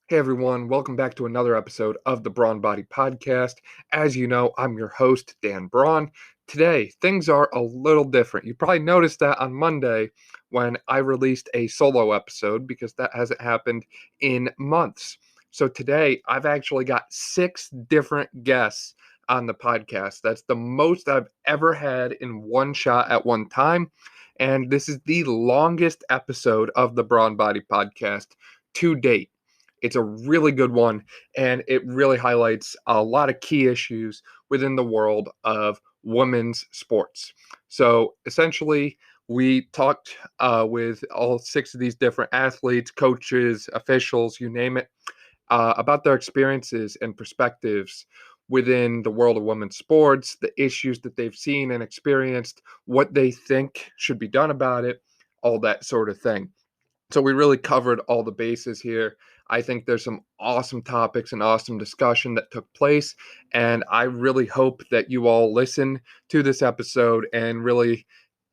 Hey everyone, welcome back to another episode of the Brawn Body Podcast. As you know, I'm your host, Dan Braun. Today, things are a little different. You probably noticed that on Monday when I released a solo episode because that hasn't happened in months. So today, I've actually got 6 different guests on the podcast. That's the most I've ever had in one shot at one time. And this is the longest episode of the Brawn Body Podcast to date. It's a really good one, and it really highlights a lot of key issues within the world of women's sports. So essentially, we talked with all 6 of these different athletes, coaches, officials, you name it, about their experiences and perspectives within the world of women's sports, the issues that they've seen and experienced, what they think should be done about it, all that sort of thing. So we really covered all the bases here. I think there's some awesome topics and awesome discussion that took place. And I really hope that you all listen to this episode and really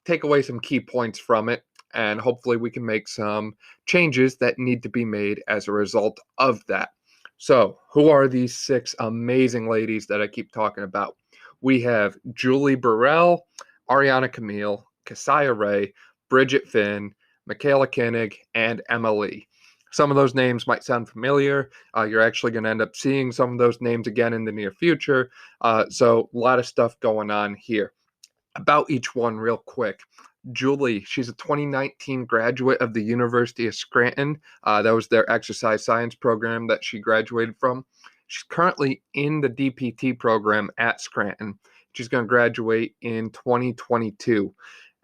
take away some key points from it. And hopefully we can make some changes that need to be made as a result of that. So, who are these 6 amazing ladies that I keep talking about? We have Julie Burrill, Arianna Camille, Cassiah Ray, Bridgett Finn, Mikaela Koenig, and Emily. Some of those names might sound familiar. You're actually going to end up seeing some of those names again in the near future. So a lot of stuff going on here. About each one real quick. Julie, she's a 2019 graduate of the University of Scranton. That was their exercise science program that she graduated from. She's currently in the DPT program at Scranton. She's going to graduate in 2022.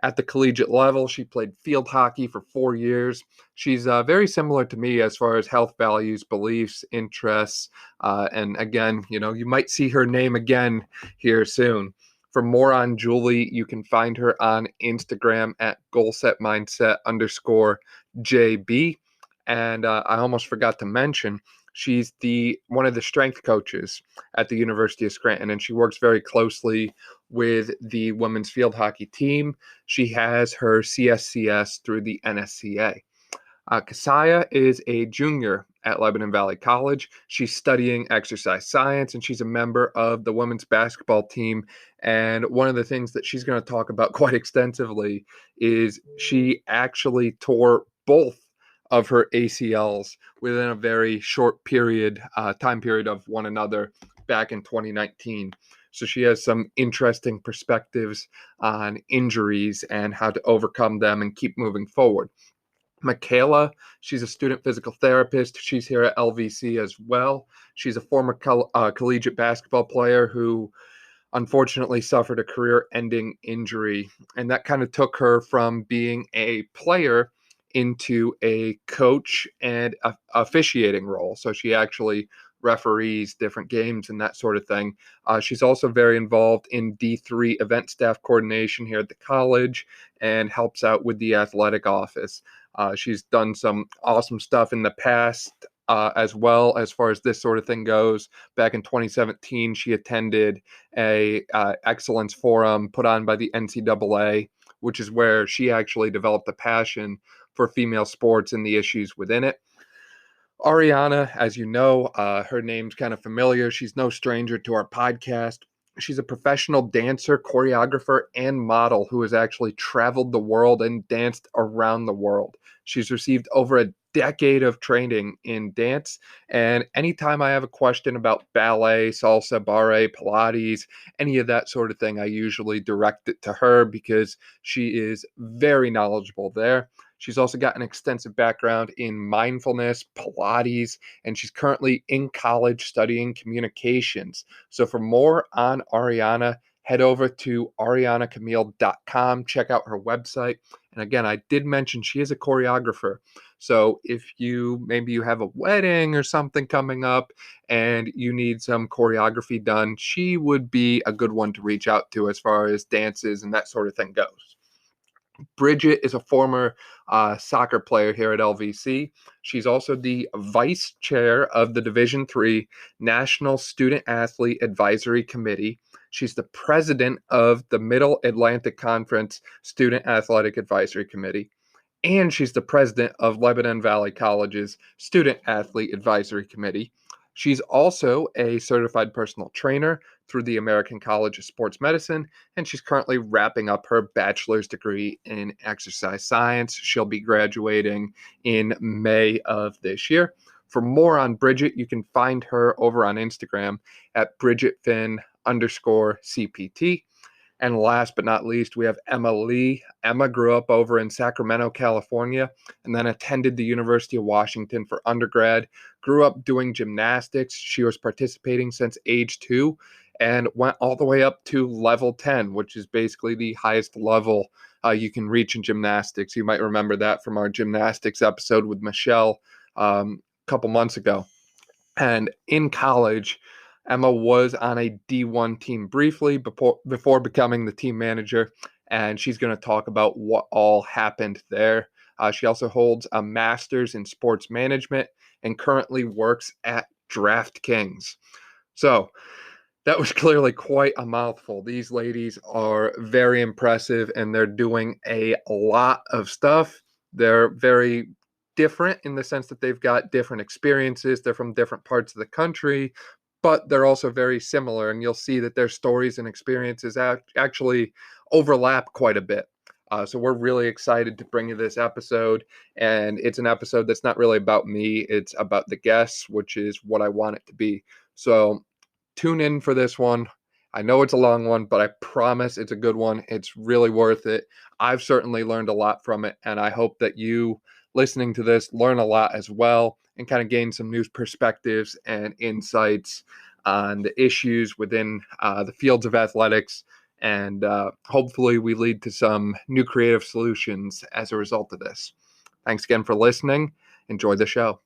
At the collegiate level, she played field hockey for 4 years. She's very similar to me as far as health values, beliefs, interests. And again, you might see her name again here soon. For more on Julie, you can find her on Instagram at goalsetmindset_JB. And I almost forgot to mention, she's one of the strength coaches at the University of Scranton, and she works very closely with the women's field hockey team. She has her CSCS through the NSCA. Cassiah is a junior at Lebanon Valley College. She's studying exercise science, and she's a member of the women's basketball team. And one of the things that she's going to talk about quite extensively is she actually tore both of her ACLs within a very short time period of one another back in 2019. So she has some interesting perspectives on injuries and how to overcome them and keep moving forward. Mikaela, she's a student physical therapist. She's here at LVC as well. She's a former collegiate basketball player who unfortunately suffered a career-ending injury, and that kind of took her from being a player into a coach and officiating role. So she actually referees different games and that sort of thing. She's also very involved in D3 event staff coordination here at the college and helps out with the athletic office. She's done some awesome stuff in the past as well as far as this sort of thing goes. Back in 2017, she attended a excellence forum put on by the NCAA, which is where she actually developed a passion for female sports and the issues within it. Arianna, as you know, her name's kind of familiar. She's no stranger to our podcast. She's a professional dancer, choreographer, and model who has actually traveled the world and danced around the world. She's received over a decade of training in dance. And anytime I have a question about ballet, salsa, barre, Pilates, any of that sort of thing, I usually direct it to her because she is very knowledgeable there. She's also got an extensive background in mindfulness, Pilates, and she's currently in college studying communications. So for more on Arianna, head over to ariannacamille.com, check out her website. And again, I did mention she is a choreographer. So if maybe you have a wedding or something coming up and you need some choreography done, she would be a good one to reach out to as far as dances and that sort of thing goes. Bridgett is a former soccer player here at LVC. She's also the vice chair of the Division III National Student Athlete Advisory Committee. She's the president of the Middle Atlantic Conference Student Athletic Advisory Committee. and she's the president of Lebanon Valley College's Student Athlete Advisory Committee. She's also a certified personal trainer through the American College of Sports Medicine, and she's currently wrapping up her bachelor's degree in exercise science. She'll be graduating in May of this year. For more on Bridgett, you can find her over on Instagram at Bridgett Finn _CPT. And last but not least, we have Emma Lee. Emma grew up over in Sacramento, California, and then attended the University of Washington for undergrad. Grew up doing gymnastics. She was participating since age 2 and went all the way up to level 10, which is basically the highest level you can reach in gymnastics. You might remember that from our gymnastics episode with Michelle a couple months ago. And in college, Emma was on a D1 team briefly before becoming the team manager, and she's going to talk about what all happened there. She also holds a master's in sports management and currently works at DraftKings. So that was clearly quite a mouthful. These ladies are very impressive, and they're doing a lot of stuff. They're very different in the sense that they've got different experiences. They're from different parts of the country, but they're also very similar, and you'll see that their stories and experiences actually overlap quite a bit. So we're really excited to bring you this episode, and it's an episode that's not really about me. It's about the guests, which is what I want it to be. So tune in for this one. I know it's a long one, but I promise it's a good one. It's really worth it. I've certainly learned a lot from it, and I hope that you listening to this learn a lot as well and kind of gain some new perspectives and insights on the issues within the fields of athletics. And hopefully we lead to some new creative solutions as a result of this. Thanks again for listening. Enjoy the show.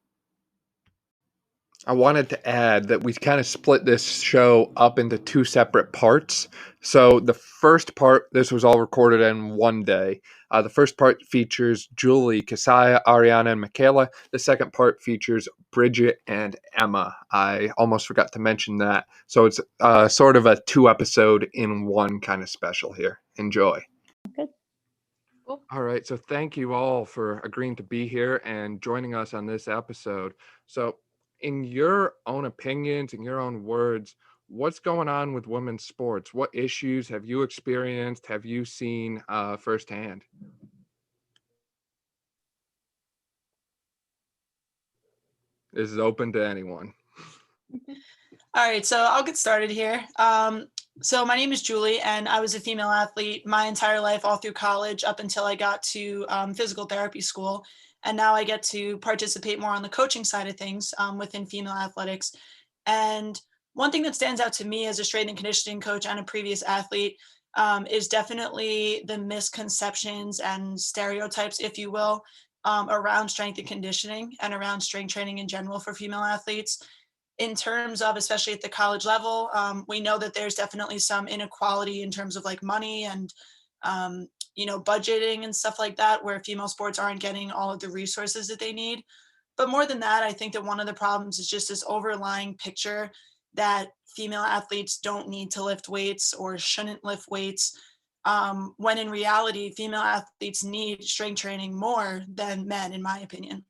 I wanted to add that we kind of split this show up into 2 separate parts. So the first part, this was all recorded in one day. The first part features Julie, Cassiah, Arianna, and Mikaela. The second part features Bridgett and Emma. I almost forgot to mention that. So it's sort of a 2-episode in one kind of special here. Enjoy. Good. Cool. All right. So thank you all for agreeing to be here and joining us on this episode. So in your own opinions, in your own words, what's going on with women's sports? What issues have you experienced? Have you seen firsthand? This is open to anyone. All right, so I'll get started here. So my name is Julie, and I was a female athlete my entire life, all through college, up until I got to physical therapy school. And now I get to participate more on the coaching side of things within female athletics. And one thing that stands out to me as a strength and conditioning coach and a previous athlete is definitely the misconceptions and stereotypes, if you will, around strength and conditioning and around strength training in general for female athletes. In terms of, especially at the college level, we know that there's definitely some inequality in terms of like money and budgeting and stuff like that, where female sports aren't getting all of the resources that they need. But more than that, I think that one of the problems is just this overlying picture that female athletes don't need to lift weights or shouldn't lift weights, when in reality, female athletes need strength training more than men, in my opinion.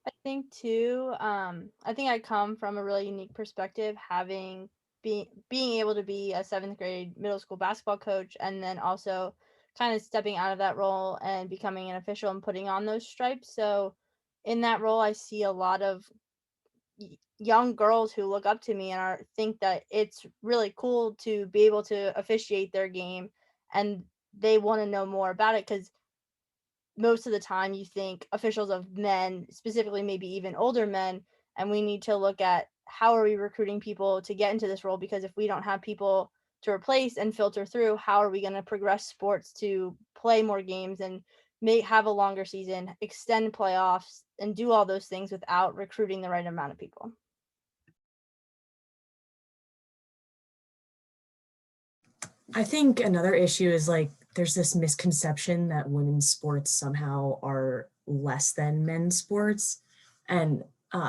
I think too, I think I come from a really unique perspective, having being able to be a 7th grade middle school basketball coach, and then also kind of stepping out of that role and becoming an official and putting on those stripes. So in that role, I see a lot of young girls who look up to me and think that it's really cool to be able to officiate their game, and they want to know more about it, because most of the time you think officials of men, specifically maybe even older men, and we need to look at how are we recruiting people to get into this role, because if we don't have people to replace and filter through, how are we going to progress sports to play more games and have a longer season, extend playoffs, and do all those things without recruiting the right amount of people? I think another issue is there's this misconception that women's sports somehow are less than men's sports. And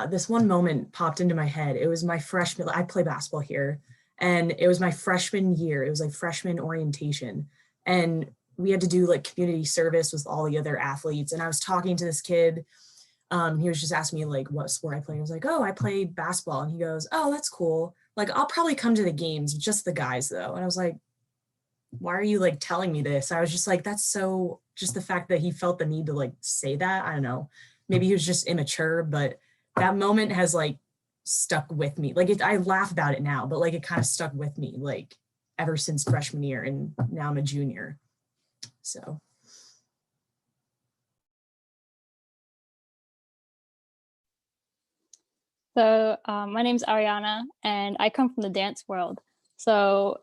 this one moment popped into my head. It was my freshman, I play basketball here. And it was my freshman year. It was like freshman orientation. And we had to do like community service with all the other athletes. And I was talking to this kid. He was just asking me like what sport I played. I was like, oh, I played basketball. And he goes, oh, that's cool. Like, I'll probably come to the games, just the guys though. And I was like, why are you like telling me this? I was just like, that's so, just the fact that he felt the need to like say that. I don't know. Maybe he was just immature, but that moment has like stuck with me. Like I laugh about it now, but like it kind of stuck with me like ever since freshman year, and now I'm a junior. So. So my name's Arianna, and I come from the dance world. So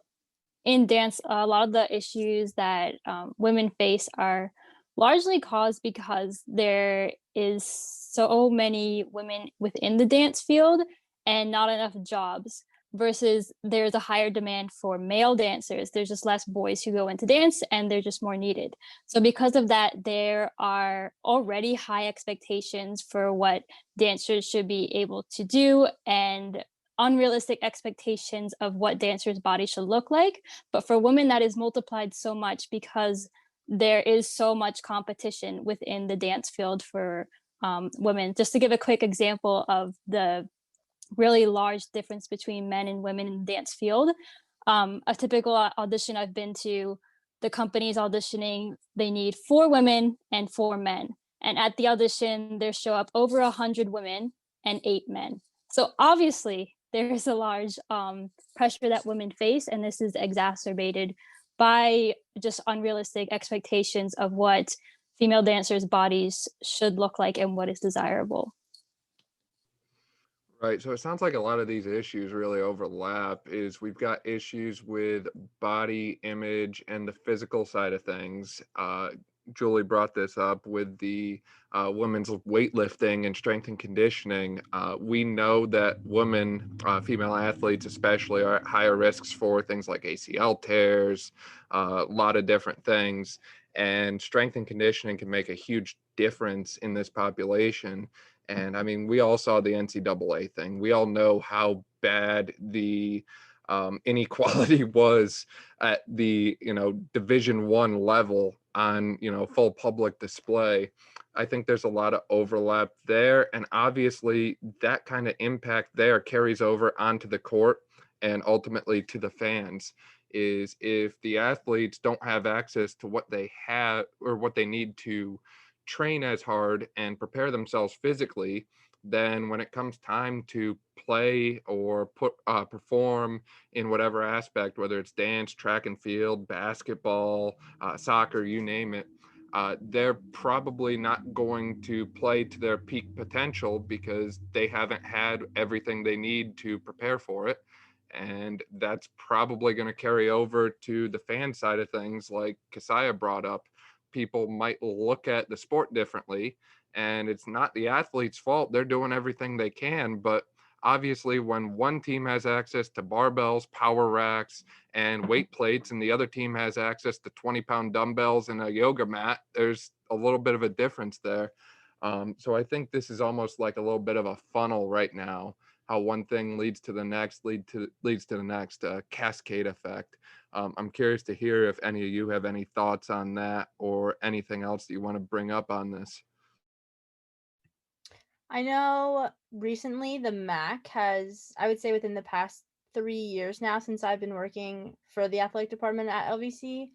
in dance, a lot of the issues that women face are largely caused because there is so many women within the dance field and not enough jobs, versus there's a higher demand for male dancers. There's just less boys who go into dance, and they're just more needed. So because of that, there are already high expectations for what dancers should be able to do, and unrealistic expectations of what dancers' bodies should look like. But for women, that is multiplied so much because there is so much competition within the dance field for women. Just to give a quick example of the really large difference between men and women in the dance field, a typical audition I've been to, the company's auditioning, they need 4 women and 4 men. And at the audition, there show up over 100 women and 8 men. So obviously, there is a large pressure that women face, and this is exacerbated by just unrealistic expectations of what female dancers' bodies should look like and what is desirable. Right. So it sounds like a lot of these issues really overlap. Is we've got issues with body image and the physical side of things. Julie brought this up with the women's weightlifting and strength and conditioning. We know that women, female athletes especially, are at higher risks for things like ACL tears, a lot of different things. And strength and conditioning can make a huge difference in this population. And I mean, we all saw the NCAA thing. We all know how bad the inequality was at the, Division I level on, full public display. I think there's a lot of overlap there. And obviously that kind of impact there carries over onto the court and ultimately to the fans. Is if the athletes don't have access to what they have or what they need to train as hard and prepare themselves physically, then when it comes time to play or perform in whatever aspect, whether it's dance, track and field, basketball, soccer, you name it, they're probably not going to play to their peak potential because they haven't had everything they need to prepare for it. And that's probably going to carry over to the fan side of things, like Cassiah brought up. People might look at the sport differently, and it's not the athlete's fault. They're doing everything they can, but obviously when one team has access to barbells, power racks, and weight plates, and the other team has access to 20-pound dumbbells and a yoga mat, there's a little bit of a difference there. So I think this is almost like a little bit of a funnel right now, how one thing leads to the next, leads to the next, cascade effect. I'm curious to hear if any of you have any thoughts on that or anything else that you want to bring up on this. I know recently the MAC has, I would say within the past 3 years now, since I've been working for the athletic department at LVC,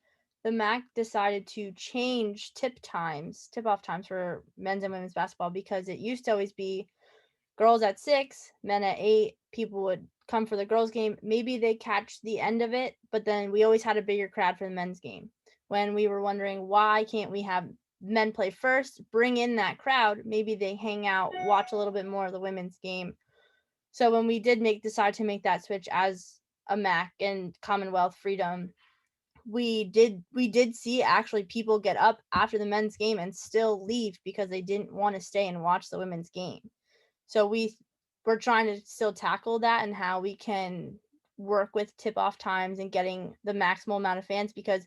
the MAC decided to change tip-off times for men's and women's basketball, because it used to always be girls at 6, men at 8. People would come for the girls' game. Maybe they catch the end of it, but then we always had a bigger crowd for the men's game. When we were wondering, why can't we have men play first, bring in that crowd, maybe they hang out, watch a little bit more of the women's game. So when we did decide to make that switch as a MAC and Commonwealth Freedom, we did see actually people get up after the men's game and still leave because they didn't want to stay and watch the women's game. So we're trying to still tackle that and how we can work with tip-off times and getting the maximal amount of fans, because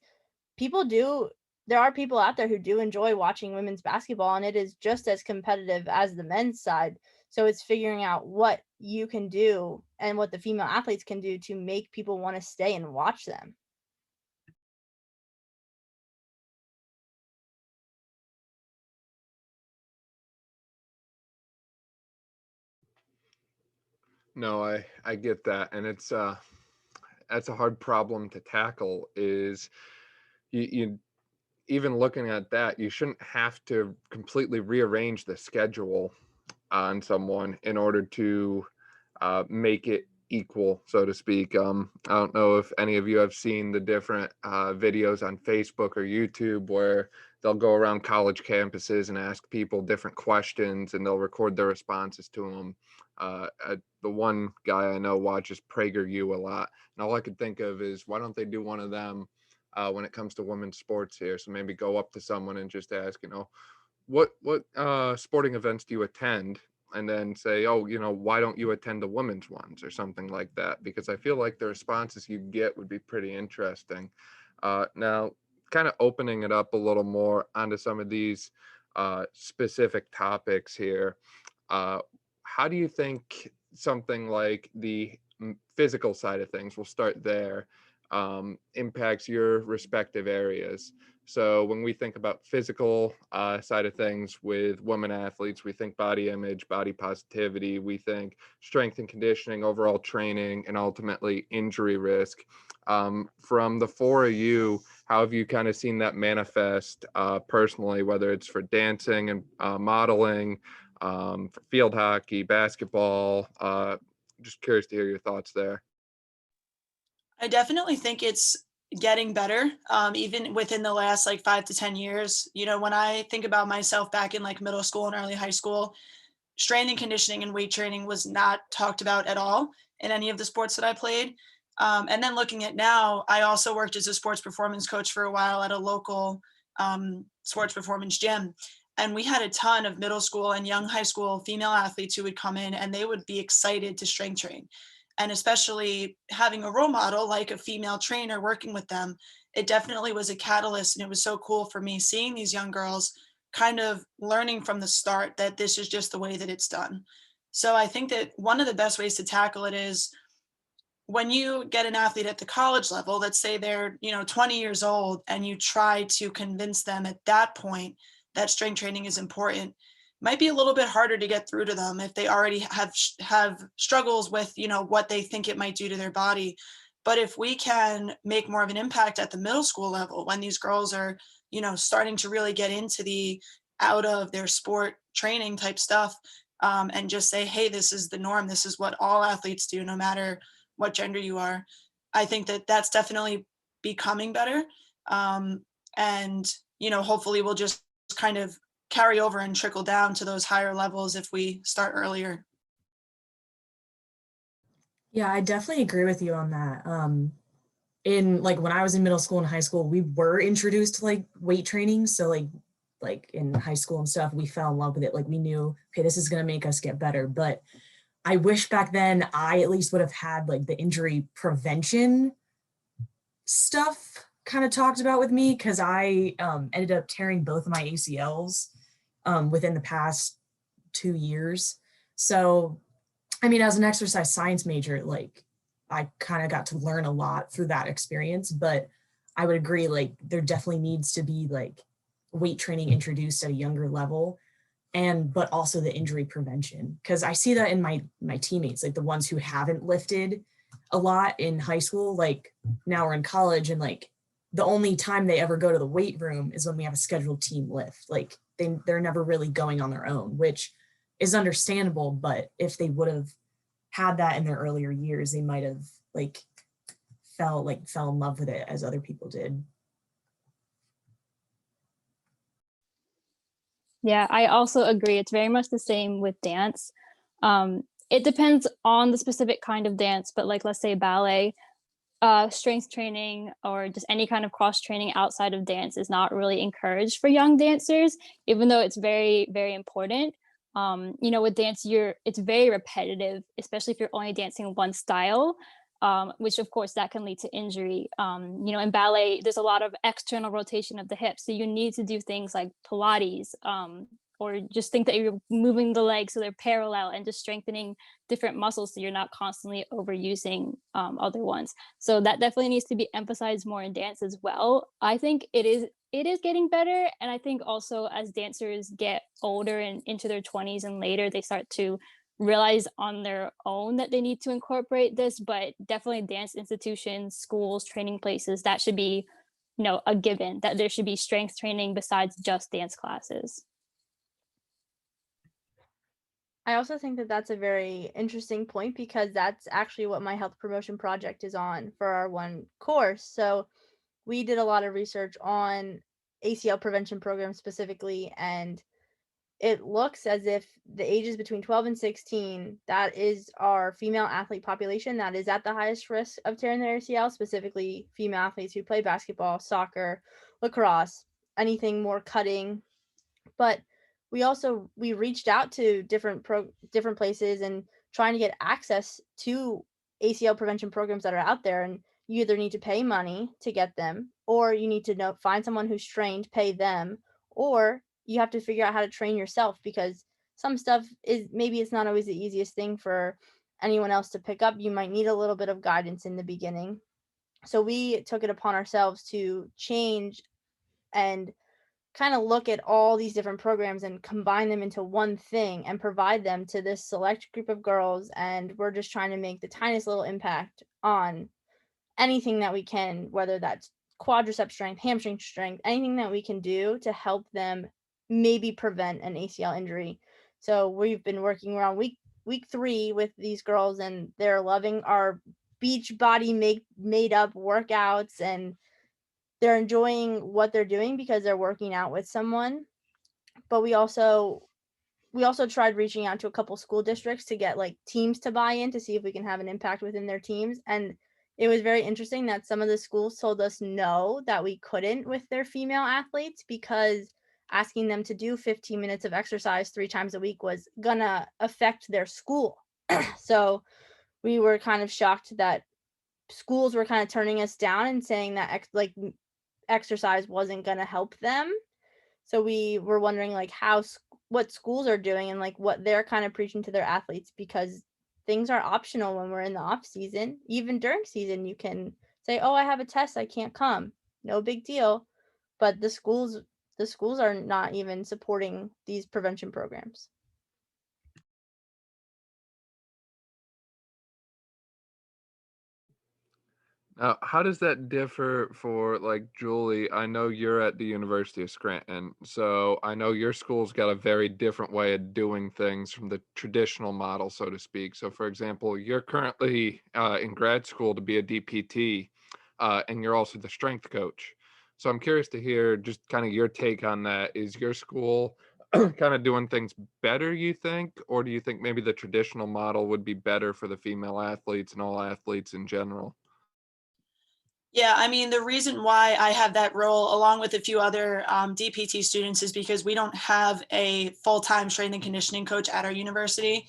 there are people out there who do enjoy watching women's basketball, and it is just as competitive as the men's side. So it's figuring out what you can do and what the female athletes can do to make people want to stay and watch them. No, I get that, and it's that's a hard problem to tackle. Is you even looking at that, you shouldn't have to completely rearrange the schedule on someone in order to make it equal, so to speak. I don't know if any of you have seen the different videos on Facebook or YouTube where they'll go around college campuses and ask people different questions, and they'll record their responses to them. The one guy I know watches PragerU a lot, and all I could think of is, why don't they do one of them when it comes to women's sports here? So maybe go up to someone and just ask, what sporting events do you attend? And then say, oh, why don't you attend the women's ones or something like that? Because I feel like the responses you get would be pretty interesting. Now, kind of opening it up a little more onto some of these specific topics here. How do you think something like the physical side of things, we'll start there, impacts your respective areas? So when we think about physical side of things with women athletes, we think body image, body positivity, we think strength and conditioning, overall training, and ultimately injury risk. From the four of you, how have you kind of seen that manifest personally, whether it's for dancing and modeling, for field hockey, basketball? Just curious to hear your thoughts there. I definitely think it's getting better, even within the last 5 to 10 years. When I think about myself back in middle school and early high school, strength and conditioning and weight training was not talked about at all in any of the sports that I played. And then looking at now, I also worked as a sports performance coach for a while at a local sports performance gym. And we had a ton of middle school and young high school female athletes who would come in and they would be excited to strength train. And especially having a role model like a female trainer working with them, it definitely was a catalyst. And it was so cool for me seeing these young girls kind of learning from the start that this is just the way that it's done. So I think that one of the best ways to tackle it is when you get an athlete at the college level, let's say they're 20 years old, and you try to convince them at that point that strength training is important, might be a little bit harder to get through to them if they already have struggles with what they think it might do to their body. But if we can make more of an impact at the middle school level, when these girls are starting to really get into the out of their sport training type stuff, and just say, hey, this is the norm, this is what all athletes do no matter what gender you are, I think that that's definitely becoming better. And hopefully we'll just kind of carry over and trickle down to those higher levels if we start earlier. Yeah, I definitely agree with you on that. In when I was in middle school and high school, we were introduced to weight training. So like in high school and stuff, we fell in love with it. We knew, okay, this is going to make us get better. But I wish back then I at least would have had the injury prevention stuff kind of talked about with me, because I ended up tearing both of my ACLs within the past 2 years. So, I mean, as an exercise science major, I kind of got to learn a lot through that experience, but I would agree, there definitely needs to be weight training introduced at a younger level, but also the injury prevention. Cause I see that in my teammates, the ones who haven't lifted a lot in high school, now we're in college, and the only time they ever go to the weight room is when we have a scheduled team lift. They're never really going on their own, which is understandable. But if they would have had that in their earlier years, they might have fell in love with it as other people did. Yeah, I also agree. It's very much the same with dance. It depends on the specific kind of dance, but let's say ballet, strength training or just any kind of cross training outside of dance is not really encouraged for young dancers, even though it's very, very important. With dance, it's very repetitive, especially if you're only dancing one style, which of course that can lead to injury. In ballet, there's a lot of external rotation of the hips. So you need to do things like Pilates, or just think that you're moving the legs so they're parallel and just strengthening different muscles so you're not constantly overusing other ones. So that definitely needs to be emphasized more in dance as well. I think it is getting better. And I think also as dancers get older and into their 20s and later, they start to realize on their own that they need to incorporate this. But definitely dance institutions, schools, training places, that should be, you know, a given, that there should be strength training besides just dance classes. I also think that that's a very interesting point, because that's actually what my health promotion project is on for our one course. So we did a lot of research on ACL prevention programs specifically, and it looks as if the ages between 12 and 16, that is our female athlete population that is at the highest risk of tearing their ACL, specifically female athletes who play basketball, soccer, lacrosse, anything more cutting. But we reached out to different places and trying to get access to ACL prevention programs that are out there, and you either need to pay money to get them, or you need to find someone who's trained, pay them, or you have to figure out how to train yourself, because some stuff is, maybe it's not always the easiest thing for anyone else to pick up. You might need a little bit of guidance in the beginning. So we took it upon ourselves to change and kind of look at all these different programs and combine them into one thing and provide them to this select group of girls. And we're just trying to make the tiniest little impact on anything that we can, whether that's quadricep strength, hamstring strength, anything that we can do to help them maybe prevent an ACL injury. So we've been working around week 3 with these girls, and they're loving our beach body made up workouts, and they're enjoying what they're doing because they're working out with someone. But we also tried reaching out to a couple school districts to get like teams to buy in to see if we can have an impact within their teams. And it was very interesting that some of the schools told us no, that we couldn't with their female athletes, because asking them to do 15 minutes of exercise 3 times a week was gonna affect their school. So we were kind of shocked that schools were kind of turning us down and saying that exercise wasn't gonna help them. So we were wondering like what schools are doing and like what they're kind of preaching to their athletes, because things are optional when we're in the off season. Even during season, you can say, oh, I have a test, I can't come. No big deal. But the schools are not even supporting these prevention programs. Now, how does that differ for like Julie? I know you're at the University of Scranton, so I know your school's got a very different way of doing things from the traditional model, so to speak. So, for example, you're currently in grad school to be a DPT, and you're also the strength coach. So I'm curious to hear just kind of your take on that. Is your school kind of doing things better, you think, or do you think maybe the traditional model would be better for the female athletes and all athletes in general? Yeah, I mean, the reason why I have that role along with a few other DPT students is because we don't have a full-time strength and conditioning coach at our university.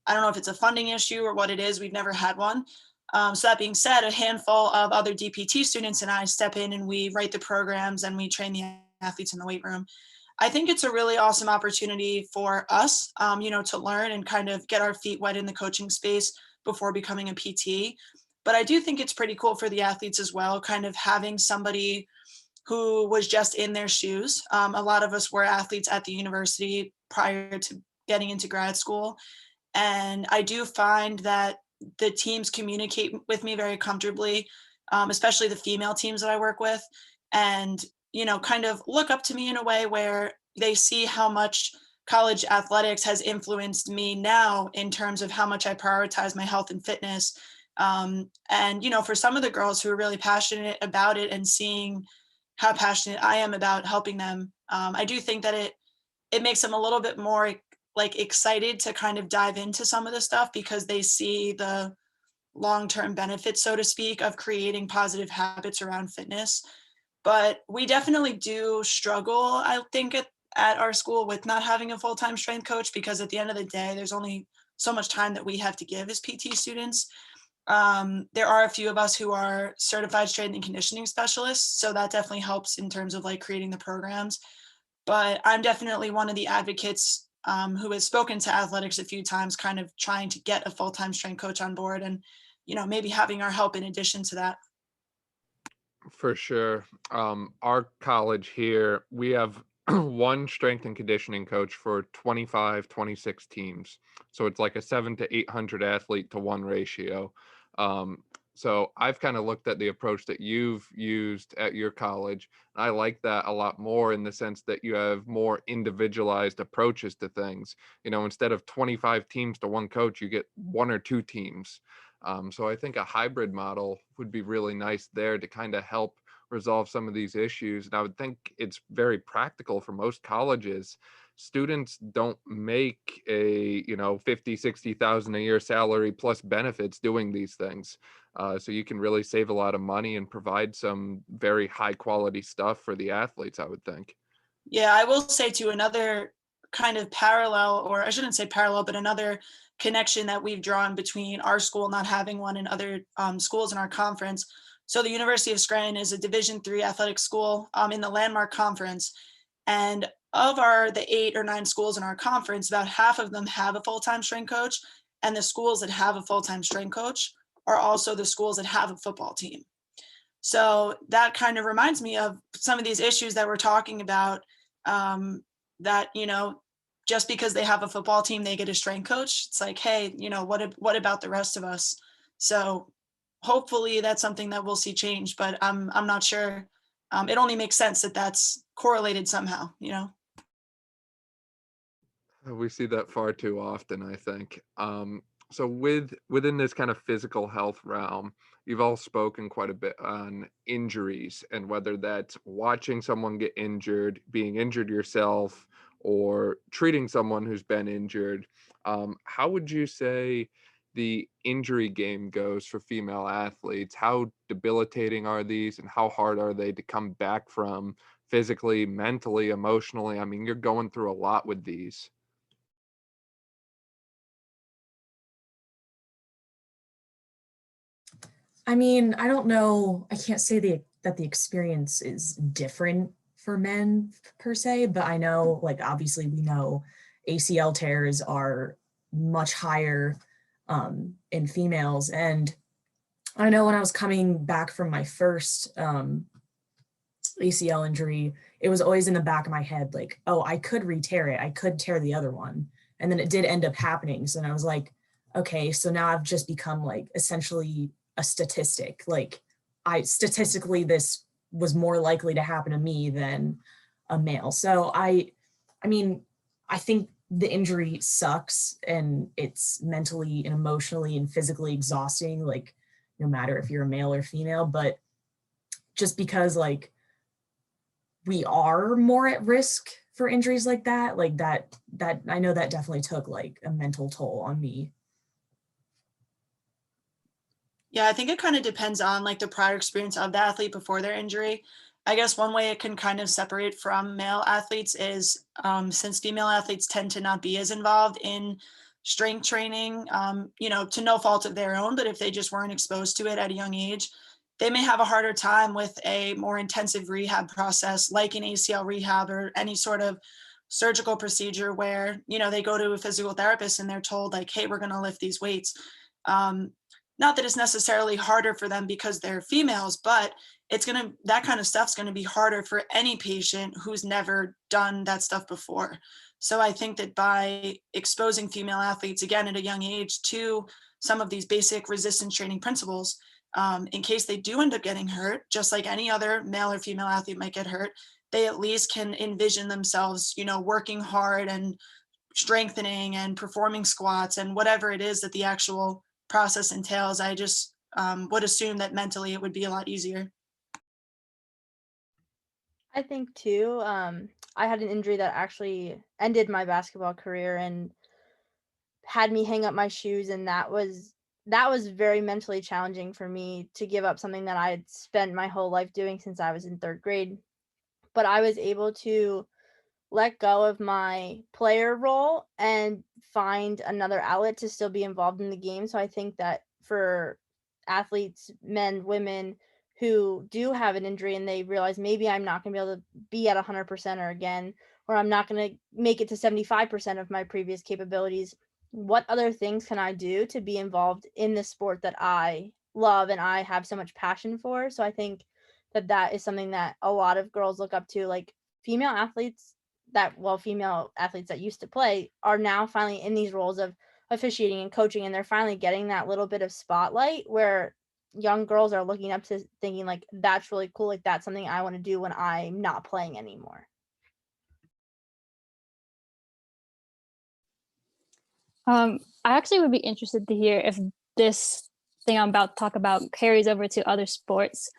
I don't know if it's a funding issue or what it is. We've never had one. So that being said, a handful of other DPT students and I step in and we write the programs and we train the athletes in the weight room. I think it's a really awesome opportunity for us, to learn and kind of get our feet wet in the coaching space before becoming a PT. But I do think it's pretty cool for the athletes as well, kind of having somebody who was just in their shoes. A lot of us were athletes at the university prior to getting into grad school. And I do find that the teams communicate with me very comfortably, especially the female teams that I work with, and, kind of look up to me in a way where they see how much college athletics has influenced me now in terms of how much I prioritize my health and fitness. And, for some of the girls who are really passionate about it and seeing how passionate I am about helping them, I do think that it makes them a little bit more like excited to kind of dive into some of the stuff because they see the long-term benefits, so to speak, of creating positive habits around fitness. But we definitely do struggle, I think, at our school with not having a full-time strength coach, because at the end of the day, there's only so much time that we have to give as PT students. There are a few of us who are certified strength and conditioning specialists, so that definitely helps in terms of like creating the programs. but I'm definitely one of the advocates who has spoken to athletics a few times, kind of trying to get a full-time strength coach on board and, maybe having our help in addition to that. For sure. Our college here, we have one strength and conditioning coach for 25, 26 teams. So it's like a 7 to 800 athlete to one ratio. So I've kind of looked at the approach that you've used at your college. And I like that a lot more in the sense that you have more individualized approaches to things. Instead of 25 teams to one coach, you get one or two teams. So I think a hybrid model would be really nice there to kind of help resolve some of these issues. And I would think it's very practical for most colleges. Students don't make a, 50, 60,000 a year salary plus benefits doing these things. So you can really save a lot of money and provide some very high quality stuff for the athletes, I would think. Yeah, I will say too, another kind of parallel, or I shouldn't say parallel, but another connection that we've drawn between our school not having one and other schools in our conference. So the University of Scranton is a Division III athletic school in the Landmark Conference. And of the 8 or 9 schools in our conference, about half of them have a full-time strength coach. And the schools that have a full-time strength coach are also the schools that have a football team. So that kind of reminds me of some of these issues that we're talking about, that, just because they have a football team, they get a strength coach. It's like, hey, what about the rest of us? So hopefully that's something that we'll see change, but I'm not sure. It only makes sense that that's correlated somehow, We see that far too often, I think. So within this kind of physical health realm, you've all spoken quite a bit on injuries and whether that's watching someone get injured, being injured yourself, or treating someone who's been injured. How would you say the injury game goes for female athletes? How debilitating are these and how hard are they to come back from physically, mentally, emotionally? I mean, you're going through a lot with these. I mean, I don't know. I can't say that the experience is different for men per se, but I know, like, obviously we know ACL tears are much higher in females. And I know when I was coming back from my first ACL injury, it was always in the back of my head, like, oh, I could re-tear it. I could tear the other one. And then it did end up happening. So then I was like, okay, so now I've just become like essentially a statistic. Like statistically, this was more likely to happen to me than a male. So I mean, I think the injury sucks and it's mentally and emotionally and physically exhausting, like no matter if you're a male or female, but just because like we are more at risk for injuries like that I know that definitely took like a mental toll on me. Yeah, I think it kind of depends on like the prior experience of the athlete before their injury. I guess one way it can kind of separate from male athletes is since female athletes tend to not be as involved in strength training, to no fault of their own, but if they just weren't exposed to it at a young age, they may have a harder time with a more intensive rehab process like an ACL rehab or any sort of surgical procedure where, they go to a physical therapist and they're told like, hey, we're going to lift these weights. Not that it's necessarily harder for them because they're females, but that kind of stuff's going to be harder for any patient who's never done that stuff before. So I think that by exposing female athletes again at a young age to some of these basic resistance training principles, in case they do end up getting hurt, just like any other male or female athlete might get hurt, they at least can envision themselves, working hard and strengthening and performing squats and whatever it is that the actual process entails. I just would assume that mentally it would be a lot easier. I think too, I had an injury that actually ended my basketball career and had me hang up my shoes, and that was very mentally challenging for me to give up something that I had spent my whole life doing since I was in 3rd grade. But I was able to let go of my player role and find another outlet to still be involved in the game. So I think that for athletes, men, women who do have an injury and they realize maybe I'm not going to be able to be at 100% or again, or I'm not going to make it to 75% of my previous capabilities. What other things can I do to be involved in the sport that I love and I have so much passion for? So I think that is something that a lot of girls look up to, like female athletes that used to play are now finally in these roles of officiating and coaching, and they're finally getting that little bit of spotlight where young girls are looking up to, thinking like, that's really cool, like that's something I want to do when I'm not playing anymore. I actually would be interested to hear if this thing I'm about to talk about carries over to other sports.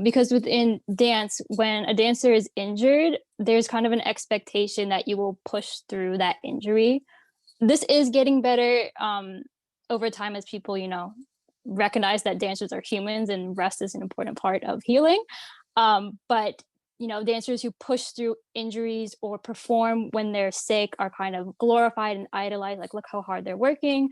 Because within dance, when a dancer is injured, there's kind of an expectation that you will push through that injury. This is getting better over time as people, recognize that dancers are humans and rest is an important part of healing. But dancers who push through injuries or perform when they're sick are kind of glorified and idolized, like, look how hard they're working.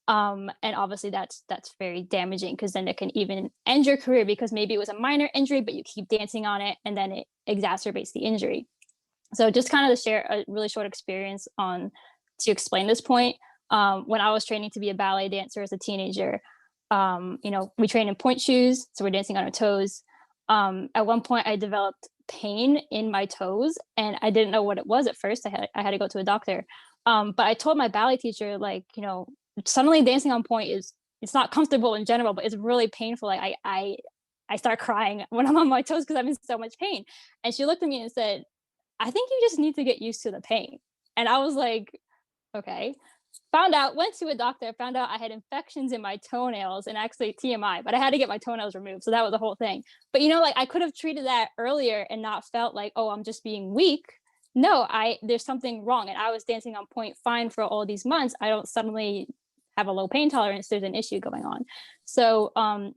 And obviously that's very damaging, because then it can even end your career, because maybe it was a minor injury, but you keep dancing on it and then it exacerbates the injury. So just kind of to share a really short experience to explain this point. When I was training to be a ballet dancer as a teenager, we train in point shoes, so we're dancing on our toes. At one point I developed pain in my toes and I didn't know what it was at first. I had to go to a doctor. But I told my ballet teacher, like, suddenly dancing on point it's not comfortable in general, but it's really painful. Like I start crying when I'm on my toes because I'm in so much pain. And she looked at me and said, I think you just need to get used to the pain. And I was like, okay. Went to a doctor, found out I had infections in my toenails, and actually TMI, but I had to get my toenails removed. So that was the whole thing. But I could have treated that earlier and not felt like, oh, I'm just being weak. No, there's something wrong. And I was dancing on point fine for all these months. I don't suddenly have a low pain tolerance. There's an issue going on. So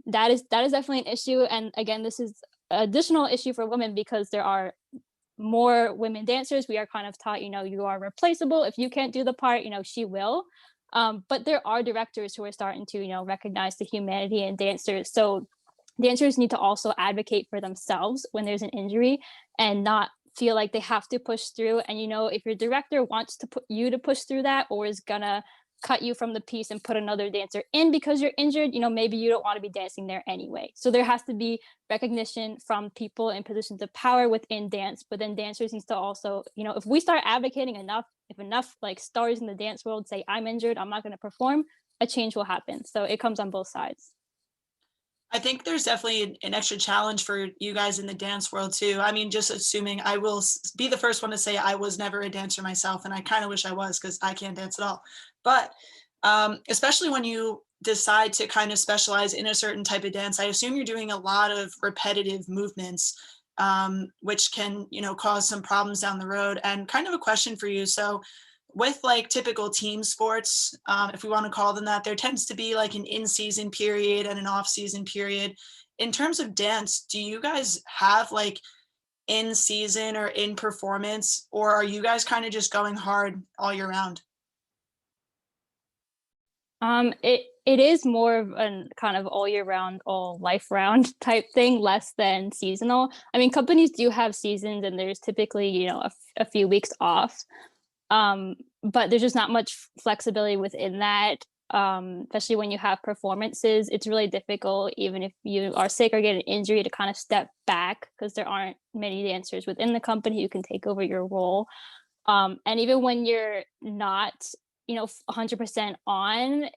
that is definitely an issue. And again, this is an additional issue for women because there are more women dancers. We are kind of taught, you are replaceable. If you can't do the part, she will. But there are directors who are starting to, recognize the humanity in dancers. So dancers need to also advocate for themselves when there's an injury and not feel like they have to push through. And, if your director wants to put you to push through that, or is gonna cut you from the piece and put another dancer in because you're injured, maybe you don't want to be dancing there anyway. So there has to be recognition from people in positions of power within dance, but then dancers needs to also, if we start advocating enough, if enough like stars in the dance world say, I'm injured, I'm not going to perform, a change will happen. So it comes on both sides. I think there's definitely an extra challenge for you guys in the dance world too. I mean, just assuming, I will be the first one to say I was never a dancer myself, and I kind of wish I was because I can't dance at all. But especially when you decide to kind of specialize in a certain type of dance, I assume you're doing a lot of repetitive movements, which can, cause some problems down the road. And kind of a question for you. So with like typical team sports, if we want to call them that, there tends to be like an in-season period and an off-season period. In terms of dance, do you guys have like in season or in performance, or are you guys kind of just going hard all year round? It is more of a kind of all year round, all life round type thing, less than seasonal. I mean, companies do have seasons and there's typically, a few weeks off. But there's just not much flexibility within that, especially when you have performances. It's really difficult, even if you are sick or get an injury, to kind of step back because there aren't many dancers within the company who can take over your role. And even when you're not, 100% on,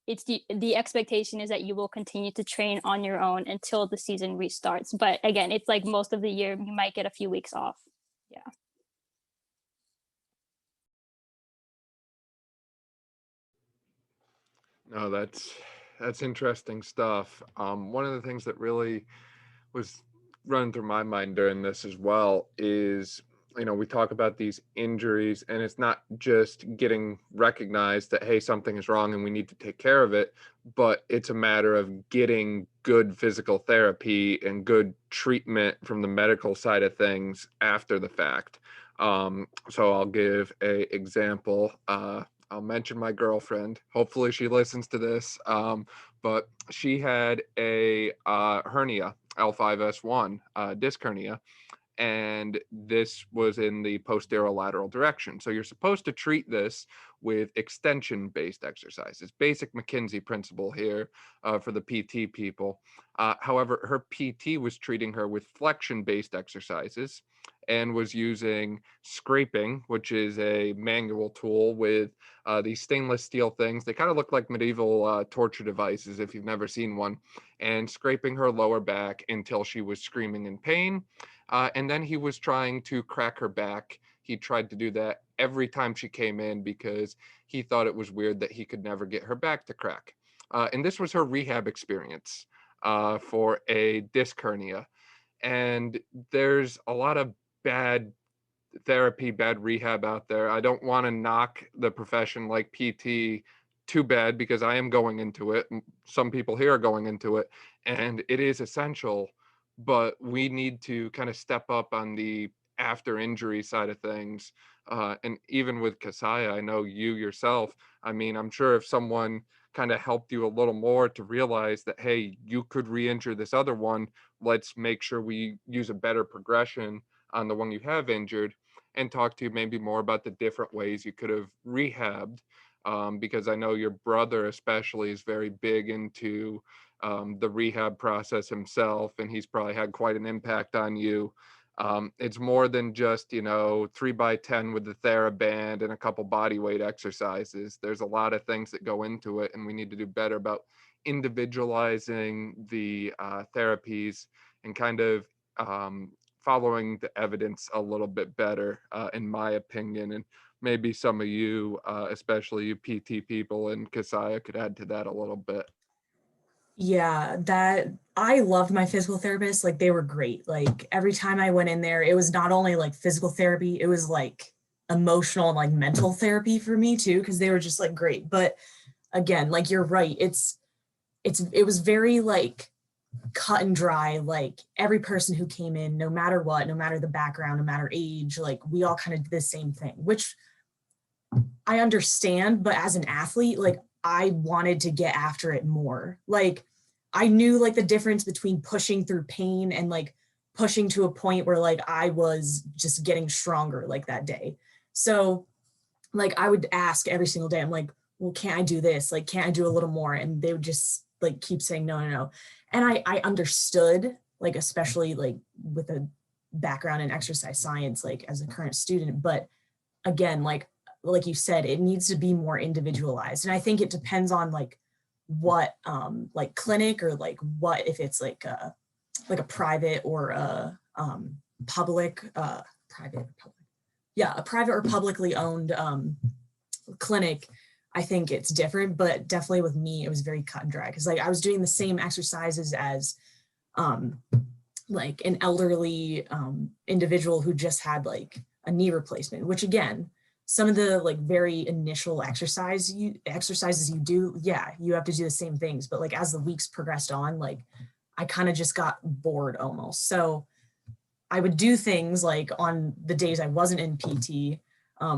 it's the expectation is that you will continue to train on your own until the season restarts. But again, it's like most of the year, you might get a few weeks off. Yeah. No, that's interesting stuff. One of the things that really was running through my mind during this as well is, we talk about these injuries, and it's not just getting recognized that, hey, something is wrong and we need to take care of it, but it's a matter of getting good physical therapy and good treatment from the medical side of things after the fact. So I'll give an example. I'll mention my girlfriend. Hopefully she listens to this. But she had a hernia, L5S1, disc hernia. and this was in the posterolateral direction. So you're supposed to treat this with extension-based exercises. Basic McKinsey principle here for the PT people. However, her PT was treating her with flexion-based exercises and was using scraping, which is a manual tool with these stainless steel things. They kind of look like medieval torture devices if you've never seen one, and scraping her lower back until she was screaming in pain. And then he was trying to crack her back. He tried to do that every time she came in because he thought it was weird that he could never get her back to crack. And this was her rehab experience for a disc hernia. And there's a lot of bad therapy, bad rehab out there. I don't want to knock the profession like PT too bad because I am going into it. Some people here are going into it, and it is essential, but we need to kind of step up on the after injury side of things. And even with Cassiah, I know you yourself, I mean, I'm sure if someone kind of helped you a little more to realize that, hey, you could re-injure this other one, let's make sure we use a better progression on the one you have injured, and talk to you maybe more about the different ways you could have rehabbed. Because I know your brother especially is very big into the rehab process himself, and he's probably had quite an impact on you. It's more than just, 3x10 with the TheraBand and a couple body weight exercises. There's a lot of things that go into it, and we need to do better about individualizing the therapies and kind of following the evidence a little bit better, in my opinion. And maybe some of you, especially you PT people and Cassiah, could add to that a little bit. Yeah, that I loved my physical therapists. Like, they were great. Like, every time I went in there, it was not only like physical therapy, it was like emotional and like mental therapy for me too, because they were just like great. But again, like, you're right. It was very like cut and dry. Like, every person who came in, no matter what, no matter the background, no matter age, like, we all kind of did the same thing, which I understand. But as an athlete, like, I wanted to get after it more. Like, I knew like the difference between pushing through pain and like pushing to a point where like I was just getting stronger like that day. So like I would ask every single day, I'm like, well, can't I do this? Like, can't I do a little more? And they would just like keep saying no. And I understood, like, especially like with a background in exercise science, like as a current student. But again, like you said, it needs to be more individualized. And I think it depends on like what like clinic or like what, if it's like a private or a public, a private or publicly owned clinic. I think it's different, but definitely with me, it was very cut and dry because like I was doing the same exercises as like an elderly individual who just had like a knee replacement, which again, some of the like very initial exercises you do, yeah, you have to do the same things. But like as the weeks progressed on, like I kind of just got bored almost. So I would do things like on the days I wasn't in PT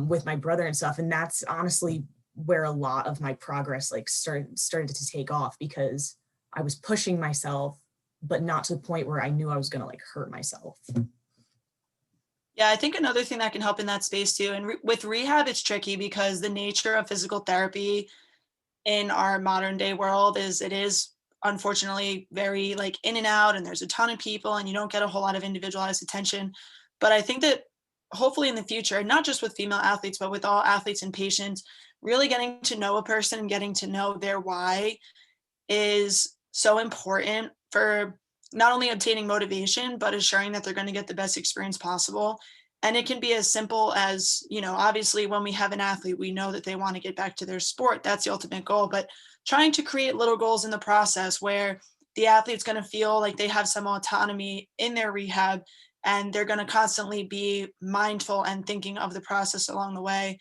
with my brother and stuff. And that's honestly where a lot of my progress like started to take off, because I was pushing myself, but not to the point where I knew I was going to like hurt myself. Yeah, I think another thing that can help in that space too, and with rehab, it's tricky because the nature of physical therapy in our modern day world is unfortunately very like in and out, and there's a ton of people and you don't get a whole lot of individualized attention. But I think that hopefully in the future, not just with female athletes, but with all athletes and patients, really getting to know a person and getting to know their why is so important for not only obtaining motivation, but assuring that they're going to get the best experience possible. And it can be as simple as, obviously when we have an athlete, we know that they want to get back to their sport. That's the ultimate goal. But trying to create little goals in the process where the athlete's going to feel like they have some autonomy in their rehab, and they're going to constantly be mindful and thinking of the process along the way.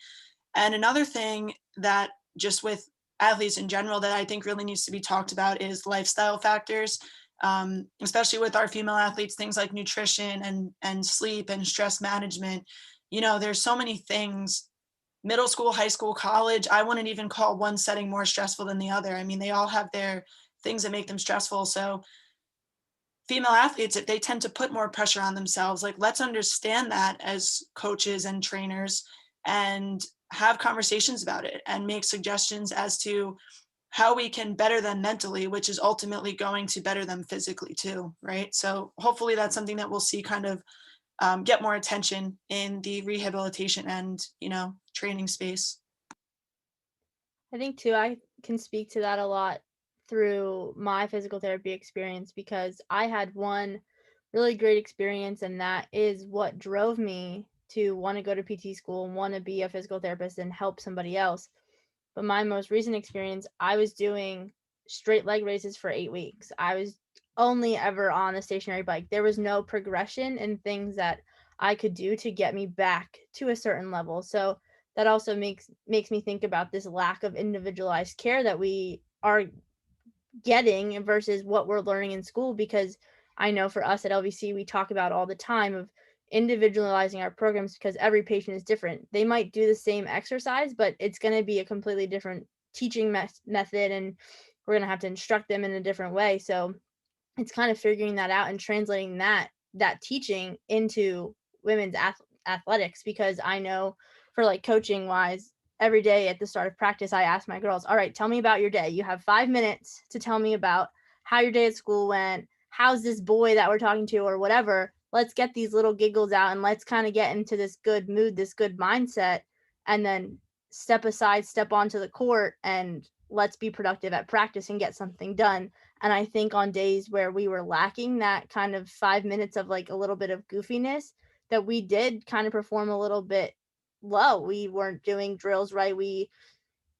And another thing that just with athletes in general that I think really needs to be talked about is lifestyle factors. Especially with our female athletes, things like nutrition and sleep and stress management. There's so many things, middle school, high school, college. I wouldn't even call one setting more stressful than the other. I mean, they all have their things that make them stressful. So female athletes, if they tend to put more pressure on themselves, like, let's understand that as coaches and trainers and have conversations about it and make suggestions as to how we can better them mentally, which is ultimately going to better them physically too, right? So hopefully that's something that we'll see kind of get more attention in the rehabilitation and, training space. I think too, I can speak to that a lot through my physical therapy experience, because I had one really great experience, and that is what drove me to want to go to PT school and want to be a physical therapist and help somebody else. But my most recent experience, I was doing straight leg raises for 8 weeks. I was only ever on a stationary bike. There was no progression and things that I could do to get me back to a certain level. So that also makes me think about this lack of individualized care that we are getting versus what we're learning in school, because I know for us at LVC, we talk about all the time of individualizing our programs, because every patient is different. They might do the same exercise, but it's going to be a completely different teaching method, and we're going to have to instruct them in a different way. So it's kind of figuring that out and translating that teaching into women's athletics, because I know for like coaching wise, every day at the start of practice, I ask my girls, all right, tell me about your day. You have 5 minutes to tell me about how your day at school went. How's this boy that we're talking to, or whatever. Let's get these little giggles out and let's kind of get into this good mood, this good mindset, and then step aside, step onto the court, and let's be productive at practice and get something done. And I think on days where we were lacking that kind of 5 minutes of like a little bit of goofiness, that we did kind of perform a little bit low. We weren't doing drills right. We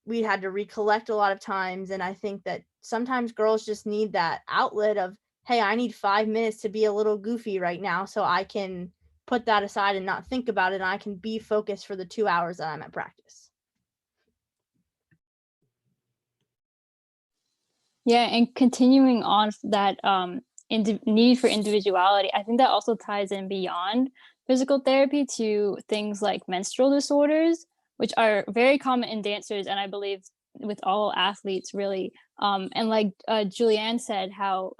had to recollect a lot of times. And I think that sometimes girls just need that outlet of, hey, I need 5 minutes to be a little goofy right now so I can put that aside and not think about it, and I can be focused for the 2 hours that I'm at practice. Yeah, and continuing on that need for individuality, I think that also ties in beyond physical therapy to things like menstrual disorders, which are very common in dancers, and I believe with all athletes really. And like Julianne said, how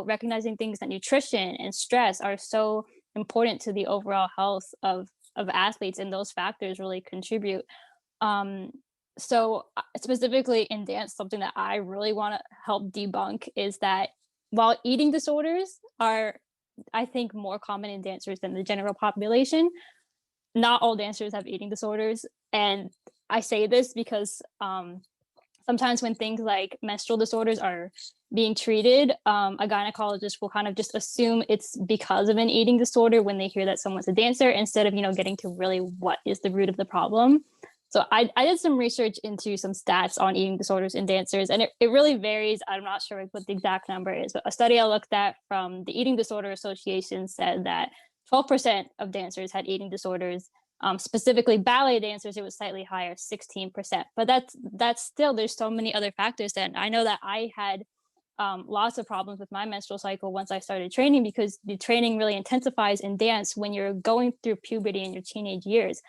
recognizing things like nutrition and stress are so important to the overall health of athletes, and those factors really contribute. So specifically in dance, something that I really want to help debunk is that while eating disorders are, I think, more common in dancers than the general population, not all dancers have eating disorders. And I say this because sometimes when things like menstrual disorders are being treated, a gynecologist will kind of just assume it's because of an eating disorder when they hear that someone's a dancer, instead of, getting to really what is the root of the problem. So I did some research into some stats on eating disorders in dancers, and it really varies. I'm not sure what the exact number is, but a study I looked at from the Eating Disorder Association said that 12% of dancers had eating disorders. Specifically ballet dancers, it was slightly higher, 16%. But that's still, there's so many other factors. And I know that I had lots of problems with my menstrual cycle once I started training, because the training really intensifies in dance when you're going through puberty in your teenage years.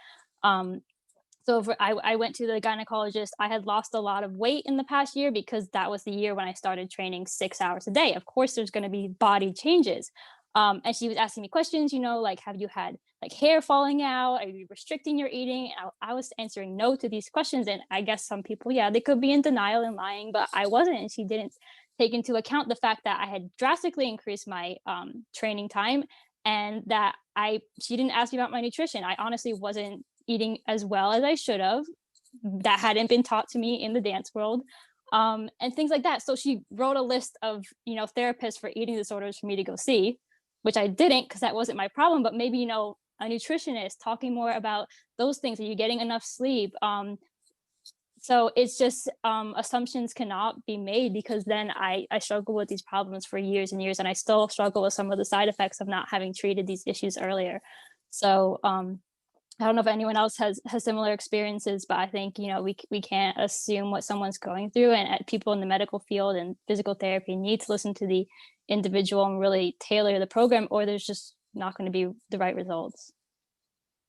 So I went to the gynecologist. I had lost a lot of weight in the past year because that was the year when I started training 6 hours a day. Of course, there's going to be body changes. And she was asking me questions, like, have you had like hair falling out? Are you restricting your eating? I was answering no to these questions. And I guess some people, they could be in denial and lying, but I wasn't. And she didn't take into account the fact that I had drastically increased my training time, and that she didn't ask me about my nutrition. I honestly wasn't eating as well as I should have. That hadn't been taught to me in the dance world, and things like that. So she wrote a list of, therapists for eating disorders for me to go see, which I didn't because that wasn't my problem. But maybe, a nutritionist, talking more about those things. Are you getting enough sleep? So it's just assumptions cannot be made, because then I struggle with these problems for years and years, and I still struggle with some of the side effects of not having treated these issues earlier. So I don't know if anyone else has similar experiences, but I think, we can't assume what someone's going through, and people in the medical field and physical therapy need to listen to the individual and really tailor the program, or there's just not going to be the right results.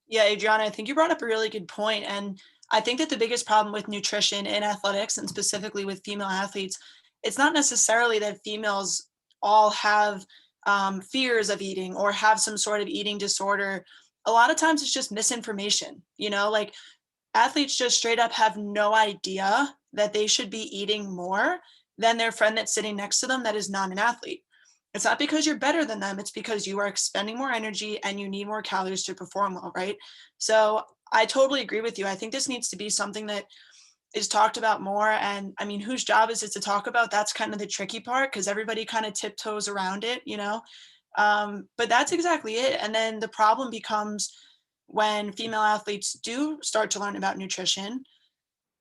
Yeah, Adriana, I think you brought up a really good point. And I think that the biggest problem with nutrition in athletics, and specifically with female athletes, it's not necessarily that females all have fears of eating or have some sort of eating disorder, a lot of times it's just misinformation. Like athletes just straight up have no idea that they should be eating more than their friend that's sitting next to them that is not an athlete. It's not because you're better than them. It's because you are expending more energy and you need more calories to perform well, right? So I totally agree with you. I think this needs to be something that is talked about more. And I mean, whose job is it to talk about? That's kind of the tricky part, because everybody kind of tiptoes around it, but that's exactly it. And then the problem becomes when female athletes do start to learn about nutrition,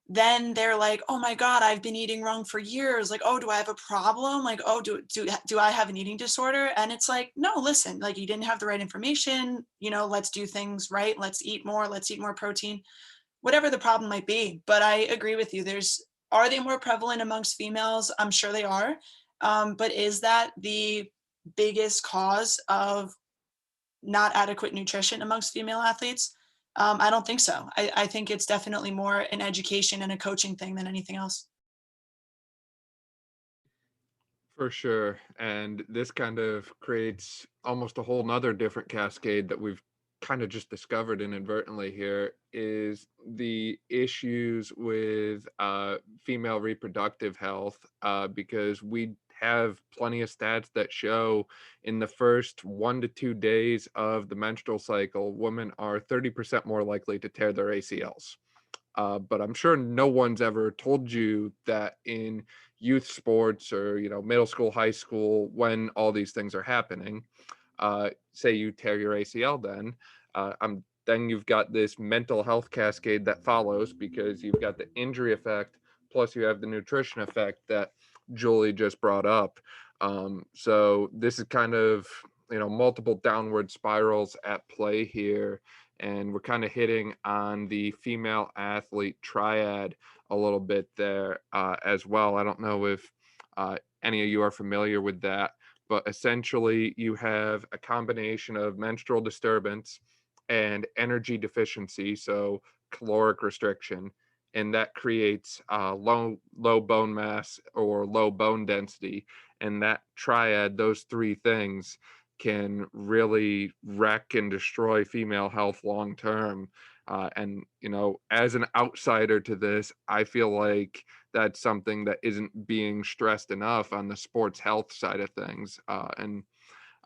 then they're like, oh my God, I've been eating wrong for years. Like, oh, do I have a problem? Like, oh, do I have an eating disorder? And it's like, no, listen, like you didn't have the right information, let's do things right. Let's eat more protein, whatever the problem might be. But I agree with you. Are they more prevalent amongst females? I'm sure they are. But is that the biggest cause of not adequate nutrition amongst female athletes? I don't think so. I think it's definitely more an education and a coaching thing than anything else. For sure. And this kind of creates almost a whole nother different cascade that we've kind of just discovered inadvertently here, is the issues with female reproductive health, because we have plenty of stats that show in the first 1 to 2 days of the menstrual cycle, women are 30% more likely to tear their ACLs. But I'm sure no one's ever told you that in youth sports or, middle school, high school, when all these things are happening, say you tear your ACL, then you've got this mental health cascade that follows, because you've got the injury effect, plus you have the nutrition effect that Julie just brought up. So this is kind of, multiple downward spirals at play here. And we're kind of hitting on the female athlete triad a little bit there as well. I don't know if any of you are familiar with that, but essentially you have a combination of menstrual disturbance and energy deficiency, so caloric restriction, and that creates low bone mass or low bone density. And that triad, those three things, can really wreck and destroy female health long term. And as an outsider to this, I feel like that's something that isn't being stressed enough on the sports health side of things. And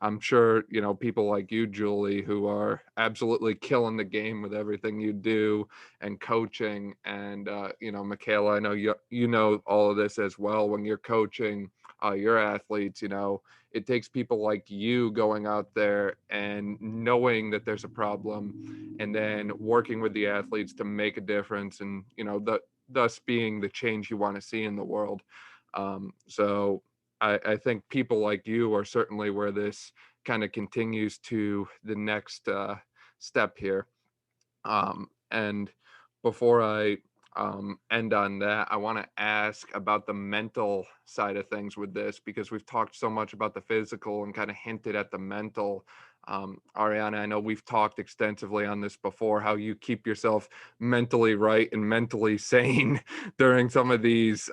I'm sure, people like you, Julie, who are absolutely killing the game with everything you do and coaching. And, Mikaela, I know you know all of this as well. When you're coaching your athletes, it takes people like you going out there and knowing that there's a problem and then working with the athletes to make a difference, and, thus being the change you want to see in the world. So I think people like you are certainly where this kind of continues to the next step here. And before I end on that, I want to ask about the mental side of things with this, because we've talked so much about the physical and kind of hinted at the mental. Arianna, I know we've talked extensively on this before, how you keep yourself mentally right and mentally sane during some of these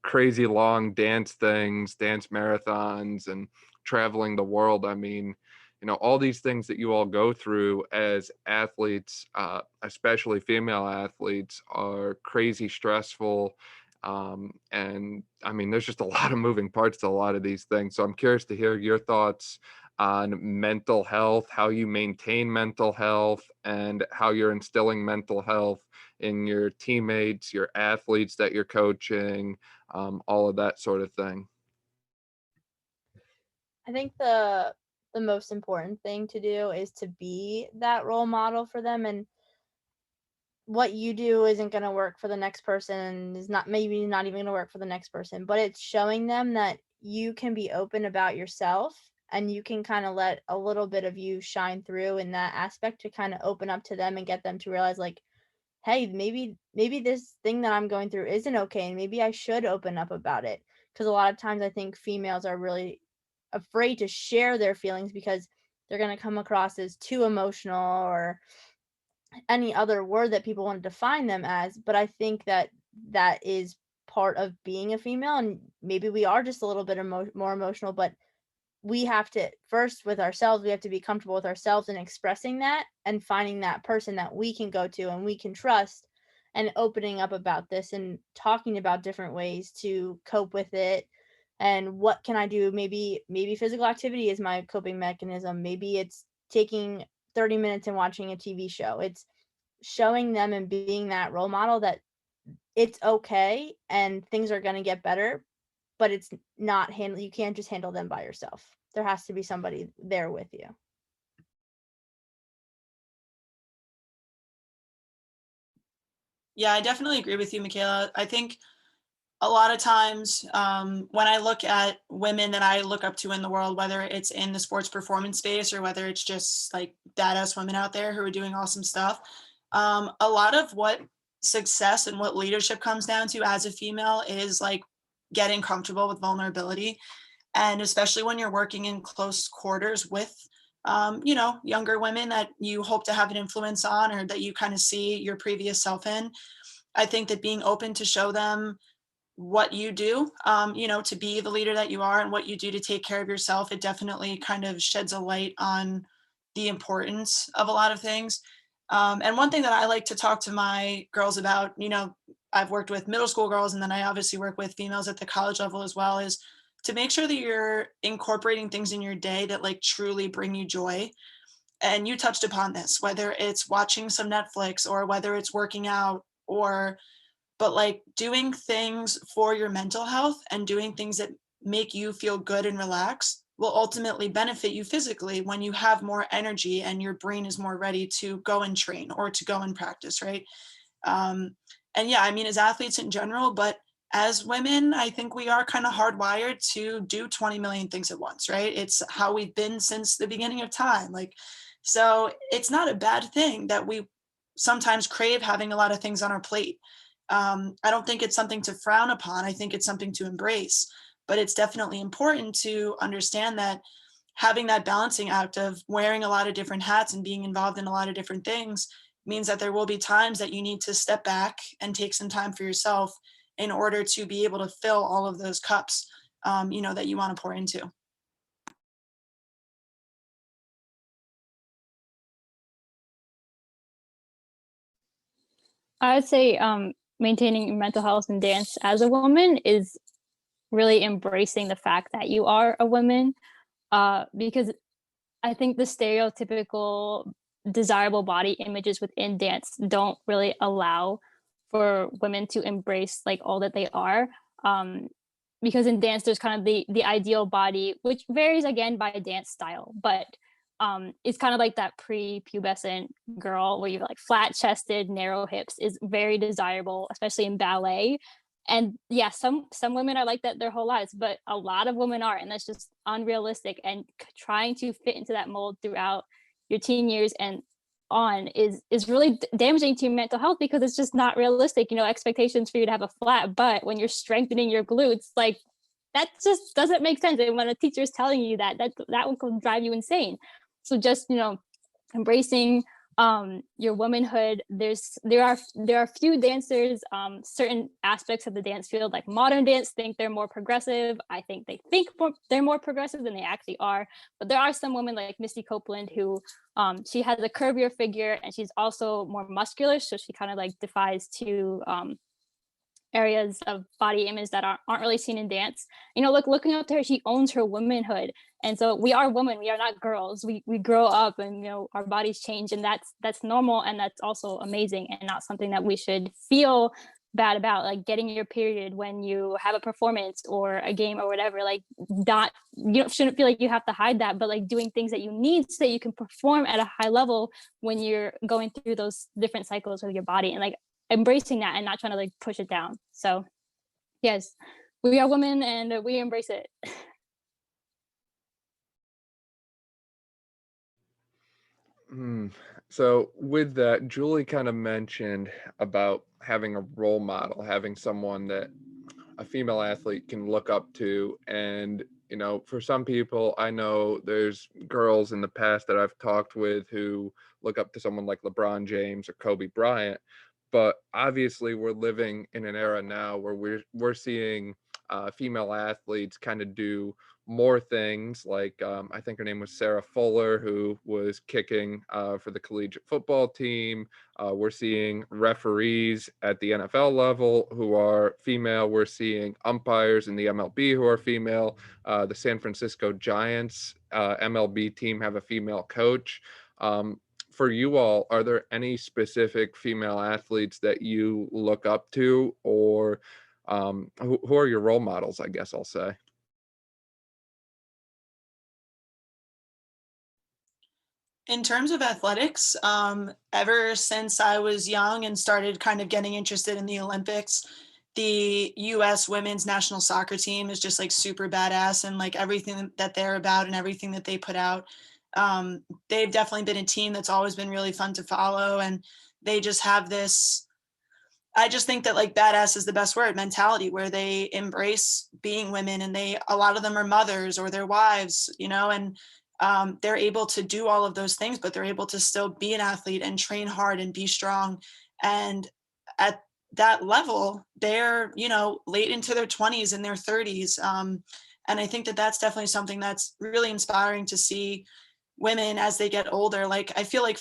crazy long dance marathons, and traveling the world. I mean, all these things that you all go through as athletes, especially female athletes, are crazy stressful. And I mean, there's just a lot of moving parts to a lot of these things. So I'm curious to hear your thoughts on mental health, how you maintain mental health, and how you're instilling mental health in your teammates, your athletes that you're coaching, all of that sort of thing. I think the most important thing to do is to be that role model for them, and what you do isn't going to work for the next person, and is maybe not even going to work for the next person, but it's showing them that you can be open about yourself, and you can kind of let a little bit of you shine through in that aspect to kind of open up to them and get them to realize, like, hey, maybe this thing that I'm going through isn't okay, and maybe I should open up about it. Because a lot of times I think females are really afraid to share their feelings because they're going to come across as too emotional or any other word that people want to define them as. But I think that is part of being a female, and maybe we are just a little bit more emotional, but we have to first with ourselves, we have to be comfortable with ourselves and expressing that and finding that person that we can go to and we can trust, and opening up about this and talking about different ways to cope with it. And what can I do? Maybe physical activity is my coping mechanism. Maybe it's taking 30 minutes and watching a TV show. It's showing them and being that role model that it's okay and things are going to get better, but it's not you can't just handle them by yourself. There has to be somebody there with you. Yeah, I definitely agree with you, Mikaela. I think a lot of times when I look at women that I look up to in the world, whether it's in the sports performance space or whether it's just like badass women out there who are doing awesome stuff, a lot of what success and what leadership comes down to as a female is like getting comfortable with vulnerability. And especially when you're working in close quarters with younger women that you hope to have an influence on, or that you kind of see your previous self in. I think that being open to show them what you do, to be the leader that you are and what you do to take care of yourself, it definitely kind of sheds a light on the importance of a lot of things. And one thing that I like to talk to my girls about, I've worked with middle school girls, and then I obviously work with females at the college level as well, is to make sure that you're incorporating things in your day that like truly bring you joy. And you touched upon this, whether it's watching some Netflix or whether it's working out, but like doing things for your mental health and doing things that make you feel good and relaxed will ultimately benefit you physically when you have more energy and your brain is more ready to go and train or to go and practice, right? And yeah, I mean, as athletes in general, but as women, I think we are kind of hardwired to do 20 million things at once, right? It's how we've been since the beginning of time. Like, so it's not a bad thing that we sometimes crave having a lot of things on our plate. I don't think it's something to frown upon. I think it's something to embrace, but it's definitely important to understand that having that balancing act of wearing a lot of different hats and being involved in a lot of different things means that there will be times that you need to step back and take some time for yourself in order to be able to fill all of those cups, that you want to pour into. I would say maintaining mental health in dance as a woman is really embracing the fact that you are a woman, because I think the stereotypical desirable body images within dance don't really allow for women to embrace like all that they are. Because in dance, there's kind of the ideal body, which varies again by dance style, but it's kind of like that pre-pubescent girl where you're like flat chested, narrow hips is very desirable, especially in ballet. And yeah, some women are like that their whole lives, but a lot of women are, and that's just unrealistic. And trying to fit into that mold throughout your teen years and on is really damaging to your mental health, because it's just not realistic. Expectations for you to have a flat butt when you're strengthening your glutes, like that just doesn't make sense. And when a teacher is telling you that will drive you insane. So just embracing your womanhood. There are few dancers, certain aspects of the dance field, like modern dance, think they're more progressive. I think they're more progressive than they actually are. But there are some women like Misty Copeland who she has a curvier figure and she's also more muscular, so she kind of like defies two areas of body image that aren't really seen in dance. Looking up to her, she owns her womanhood. And so we are women, we are not girls. We grow up and our bodies change, and that's normal, and that's also amazing, and not something that we should feel bad about. Like getting your period when you have a performance or a game or whatever, like shouldn't feel like you have to hide that, but like doing things that you need so that you can perform at a high level when you're going through those different cycles with your body, and like embracing that and not trying to like push it down. So yes, we are women and we embrace it. So with that, Julie kind of mentioned about having a role model, having someone that a female athlete can look up to. And, for some people, I know there's girls in the past that I've talked with who look up to someone like LeBron James or Kobe Bryant. But obviously we're living in an era now where we're seeing female athletes kind of do more things like I think her name was Sarah Fuller, who was kicking for the collegiate football team. We're seeing referees at the NFL level who are female. We're seeing umpires in the MLB who are female. The San Francisco Giants MLB team have a female coach. For you all, are there any specific female athletes that you look up to, or who are your role models, I guess I'll say? In terms of athletics, ever since I was young and started kind of getting interested in the Olympics, the U.S. women's national soccer team is just like super badass, and like everything that they're about and everything that they put out. They've definitely been a team that's always been really fun to follow, and they just have this, I just think that like badass is the best word, mentality, where they embrace being women, and a lot of them are mothers or their wives, and they're able to do all of those things, but they're able to still be an athlete and train hard and be strong. And at that level, they're, late into their 20s and their 30s. And I think that that's definitely something that's really inspiring to see women as they get older. Like, I feel like,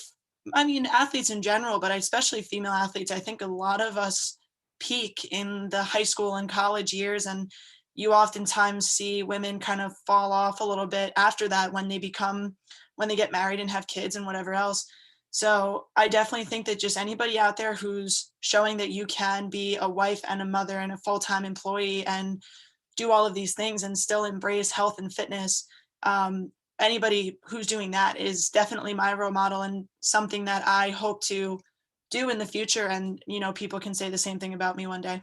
athletes in general, but especially female athletes, I think a lot of us peak in the high school and college years, and you oftentimes see women kind of fall off a little bit after that when they get married and have kids and whatever else. So I definitely think that just anybody out there who's showing that you can be a wife and a mother and a full-time employee and do all of these things and still embrace health and fitness, anybody who's doing that is definitely my role model and something that I hope to do in the future. And, people can say the same thing about me one day.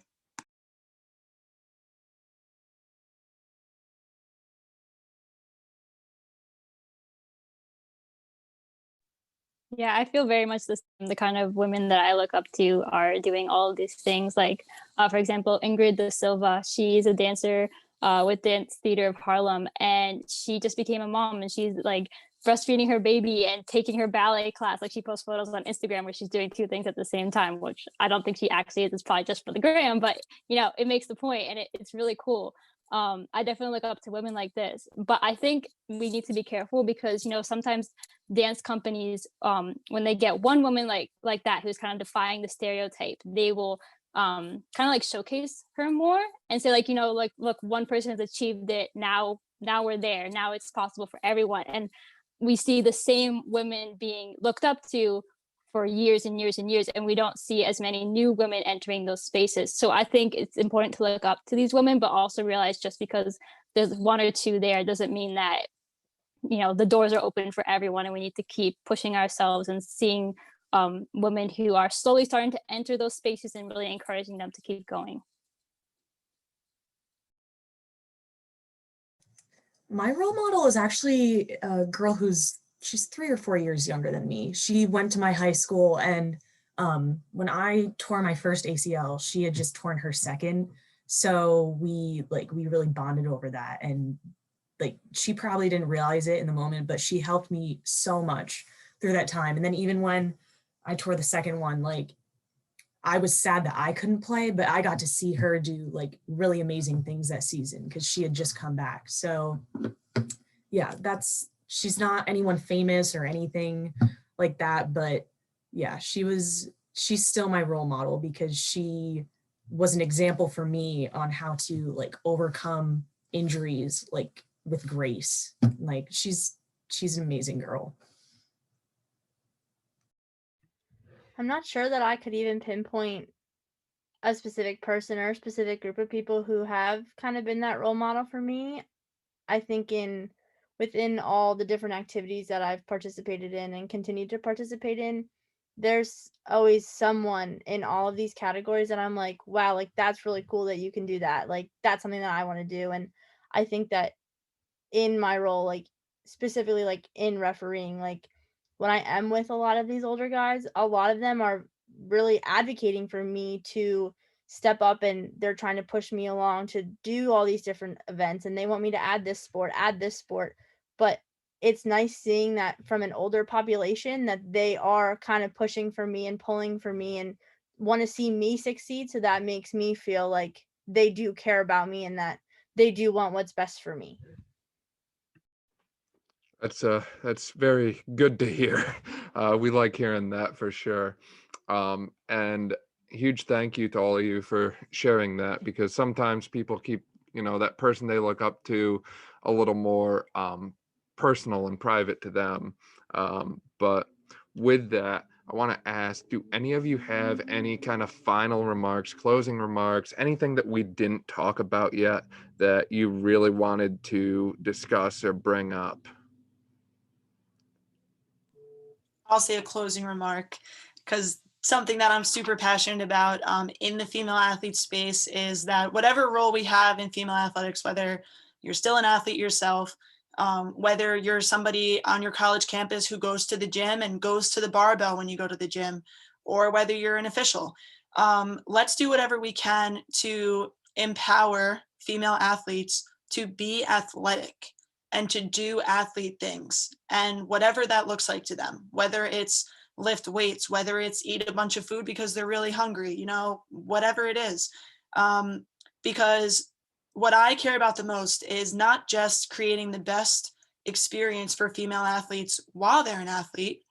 Yeah, I feel very much the same. The kind of women that I look up to are doing all of these things. Like, for example, Ingrid Da Silva, she's a dancer with Dance Theater of Harlem, and she just became a mom, and she's like breastfeeding her baby and taking her ballet class. Like, she posts photos on Instagram where she's doing two things at the same time, which I don't think she actually is. It's probably just for the gram, but it makes the point, and it's really cool. I definitely look up to women like this, but I think we need to be careful because sometimes dance companies, when they get one woman like that who's kind of defying the stereotype, they will kind of like showcase her more and say like look, one person has achieved it, now we're there, now it's possible for everyone. And we see the same women being looked up to for years and years and years, and we don't see as many new women entering those spaces. So I think it's important to look up to these women, but also realize just because there's one or two there doesn't mean that the doors are open for everyone, and we need to keep pushing ourselves and seeing women who are slowly starting to enter those spaces and really encouraging them to keep going. My role model is actually a girl she's 3 or 4 years younger than me. She went to my high school, and when I tore my first ACL, she had just torn her second. So we really bonded over that. And like, she probably didn't realize it in the moment, but she helped me so much through that time. And then even when I tore the second one, like, I was sad that I couldn't play, but I got to see her do like really amazing things that season because she had just come back. So yeah, she's not anyone famous or anything like that, but yeah, she's still my role model because she was an example for me on how to like overcome injuries like with grace. Like, she's an amazing girl. I'm not sure that I could even pinpoint a specific person or a specific group of people who have kind of been that role model for me. I think within all the different activities that I've participated in and continue to participate in, there's always someone in all of these categories that I'm like, wow, like, that's really cool that you can do that. Like, that's something that I want to do. And I think that in my role, like specifically like in refereeing, like when I am with a lot of these older guys, a lot of them are really advocating for me to step up, and they're trying to push me along to do all these different events, and they want me to add this sport. But it's nice seeing that from an older population that they are kind of pushing for me and pulling for me and want to see me succeed. So that makes me feel like they do care about me and that they do want what's best for me. That's very good to hear. We like hearing that for sure. And huge thank you to all of you for sharing that, because sometimes people keep, that person they look up to a little more personal and private to them. But with that, I want to ask, do any of you have any kind of final remarks, closing remarks, anything that we didn't talk about yet that you really wanted to discuss or bring up? I'll say a closing remark, because something that I'm super passionate about in the female athlete space is that whatever role we have in female athletics, whether you're still an athlete yourself, whether you're somebody on your college campus who goes to the gym and goes to the barbell when you go to the gym, or whether you're an official, let's do whatever we can to empower female athletes to be athletic and to do athlete things, and whatever that looks like to them, whether it's lift weights, whether it's eat a bunch of food because they're really hungry, whatever it is. Because what I care about the most is not just creating the best experience for female athletes while they're an athlete,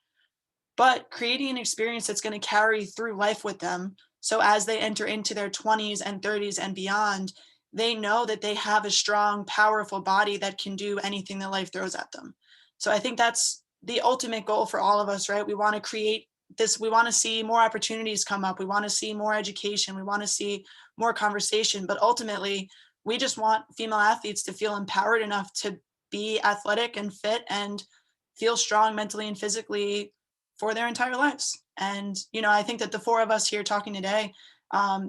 but creating an experience that's going to carry through life with them. So as they enter into their 20s and 30s and beyond, they know that they have a strong, powerful body that can do anything that life throws at them. So I think that's the ultimate goal for all of us, right? We want to create this. We want to see more opportunities come up. We want to see more education. We want to see more conversation. But ultimately, we just want female athletes to feel empowered enough to be athletic and fit and feel strong mentally and physically for their entire lives. And, I think that the four of us here talking today,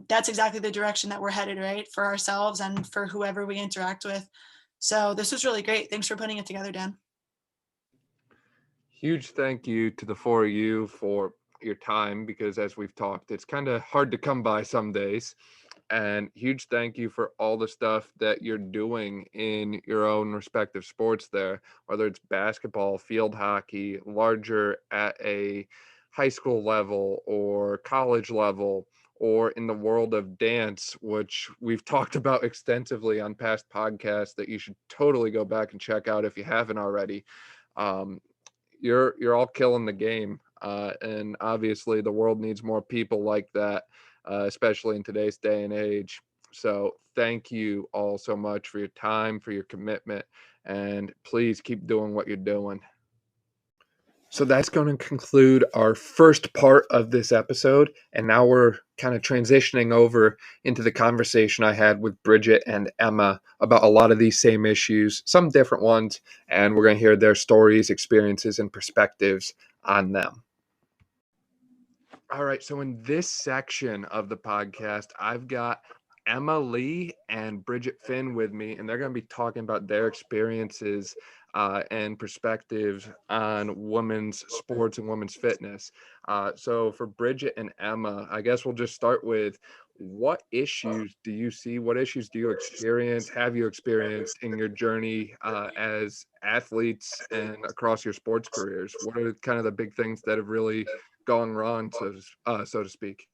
that's exactly the direction that we're headed, right? For ourselves and for whoever we interact with. So this was really great. Thanks for putting it together, Dan. Huge thank you to the four of you for your time, because as we've talked, it's kind of hard to come by some days. And huge thank you for all the stuff that you're doing in your own respective sports there, whether it's basketball, field hockey, larger at a high school level or college level, or in the world of dance, which we've talked about extensively on past podcasts that you should totally go back and check out if you haven't already. You're all killing the game. And obviously the world needs more people like that, especially in today's day and age. So thank you all so much for your time, for your commitment, and please keep doing what you're doing. So that's going to conclude our first part of this episode. And now we're kind of transitioning over into the conversation I had with Bridgett and Emma about a lot of these same issues, some different ones, and we're going to hear their stories, experiences, and perspectives on them. All right, so in this section of the podcast, I've got Emma Lee and Bridgett Finn with me, and they're going to be talking about their experiences and perspectives on women's sports and women's fitness. So for Bridgett and Emma, I guess we'll just start with, what issues do you see? What issues do you experience? Have you experienced in your journey as athletes and across your sports careers? What are kind of the big things that have really gone wrong, so to speak?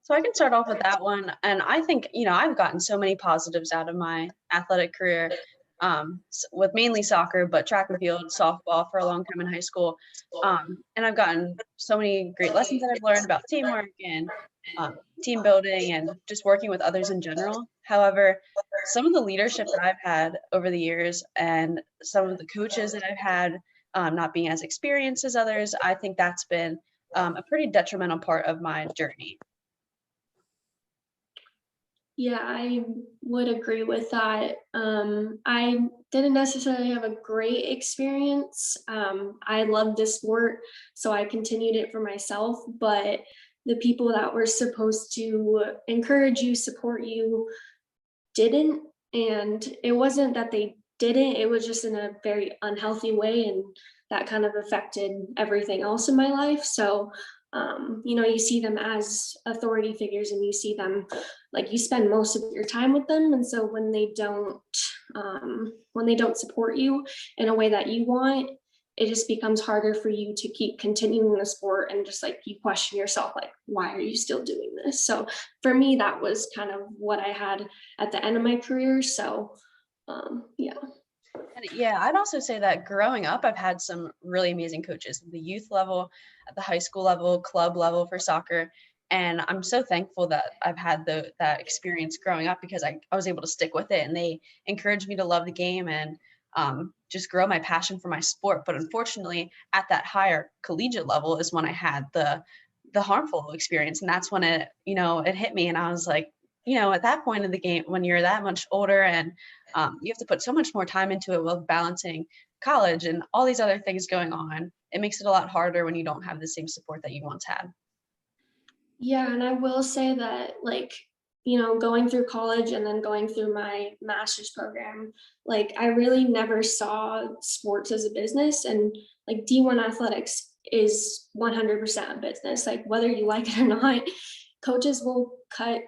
So I can start off with that one. And I think, I've gotten so many positives out of my athletic career, with mainly soccer, but track and field, softball for a long time in high school. And I've gotten so many great lessons that I've learned about teamwork and team building and just working with others in general. However, some of the leadership that I've had over the years and some of the coaches that I've had, not being as experienced as others, I think that's been a pretty detrimental part of my journey. Yeah, I would agree with that. I didn't necessarily have a great experience. I loved the sport, so I continued it for myself, but the people that were supposed to encourage you, support you, didn't. And it wasn't that they didn't, it was just in a very unhealthy way, and that kind of affected everything else in my life. So you see them as authority figures, and you see them, like, you spend most of your time with them. And so when they don't support you in a way that you want, it just becomes harder for you to keep continuing the sport, and just like you question yourself, like, why are you still doing this? So for me, that was kind of what I had at the end of my career. So yeah. And yeah, I'd also say that growing up, I've had some really amazing coaches at the youth level, at the high school level, club level for soccer. And I'm so thankful that I've had that experience growing up, because I was able to stick with it, and they encouraged me to love the game and just grow my passion for my sport. But unfortunately, at that higher collegiate level is when I had the harmful experience. And that's when it hit me. And I was like, at that point of the game, when you're that much older and you have to put so much more time into it while balancing college and all these other things going on, it makes it a lot harder when you don't have the same support that you once had. Yeah, and I will say that, like, going through college and then going through my master's program, like, I really never saw sports as a business. And like D1 athletics is 100% a business. Like, whether you like it or not, coaches will cut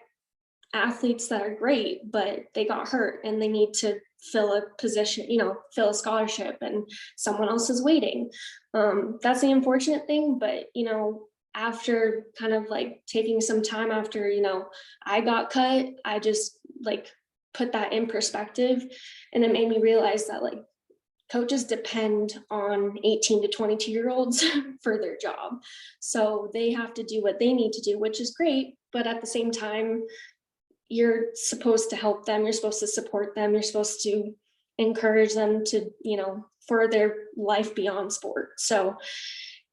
athletes that are great, but they got hurt and they need to fill a position, fill a scholarship, and someone else is waiting. That's the unfortunate thing. But, after kind of like taking some time after, I got cut, I just like put that in perspective. And it made me realize that, like, coaches depend on 18 to 22-year-olds for their job. So they have to do what they need to do, which is great. But at the same time, you're supposed to help them. You're supposed to support them. You're supposed to encourage them to, for their life beyond sport. So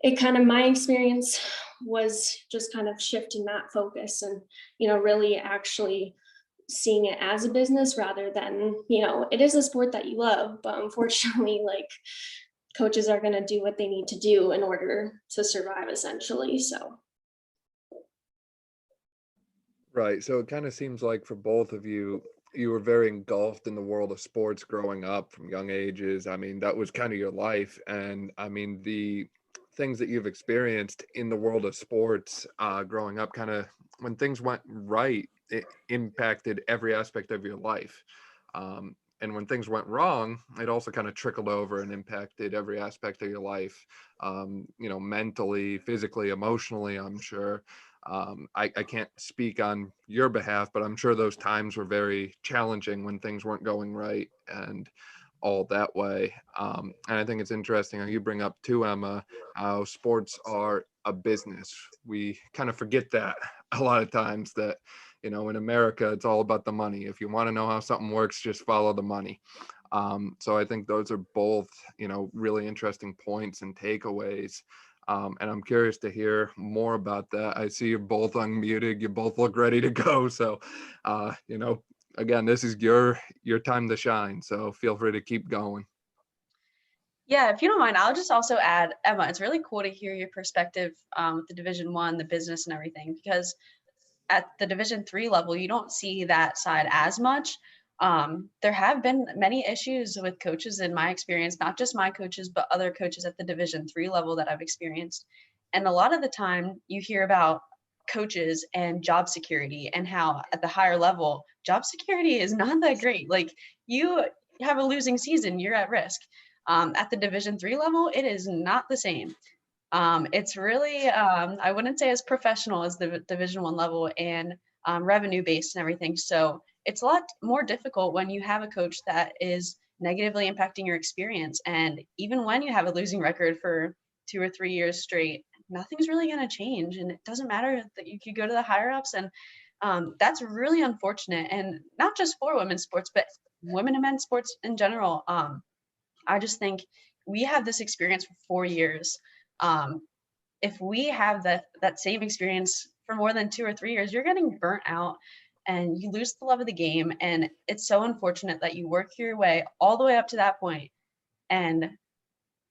it kind of, my experience was just kind of shifting that focus and, really actually seeing it as a business rather than, it is a sport that you love, but unfortunately, like, coaches are going to do what they need to do in order to survive, essentially. So. Right. So it kind of seems like for both of you, you were very engulfed in the world of sports growing up from young ages. I mean, that was kind of your life. And I mean, the things that you've experienced in the world of sports growing up, kind of when things went right, it impacted every aspect of your life. And when things went wrong, it also kind of trickled over and impacted every aspect of your life, mentally, physically, emotionally, I'm sure. I can't speak on your behalf, but I'm sure those times were very challenging when things weren't going right and all that way. And I think it's interesting how you bring up too, Emma, how sports are a business. We kind of forget that a lot of times, that, in America, it's all about the money. If you want to know how something works, just follow the money. So I think those are both, really interesting points and takeaways. And I'm curious to hear more about that. I see you're both unmuted. You both look ready to go. So, again, this is your time to shine. So feel free to keep going. Yeah, if you don't mind, I'll just also add, Emma, it's really cool to hear your perspective with the Division I, the business and everything, because at the Division III level, you don't see that side as much. There have been many issues with coaches in my experience, not just my coaches, but other coaches at the Division III level that I've experienced. And a lot of the time you hear about coaches and job security, and how at the higher level, job security is not that great. Like, you have a losing season, you're at risk. At the Division III level, it is not the same. It's really, I wouldn't say as professional as the Division I level, and revenue based and everything. So it's a lot more difficult when you have a coach that is negatively impacting your experience. And even when you have a losing record for 2 or 3 years straight, nothing's really going to change. And it doesn't matter that you could go to the higher ups. And that's really unfortunate. And not just for women's sports, but women and men's sports in general. I just think we have this experience for 4 years. If we have that same experience for more than 2 or 3 years, you're getting burnt out and you lose the love of the game. And it's so unfortunate that you work your way all the way up to that point, and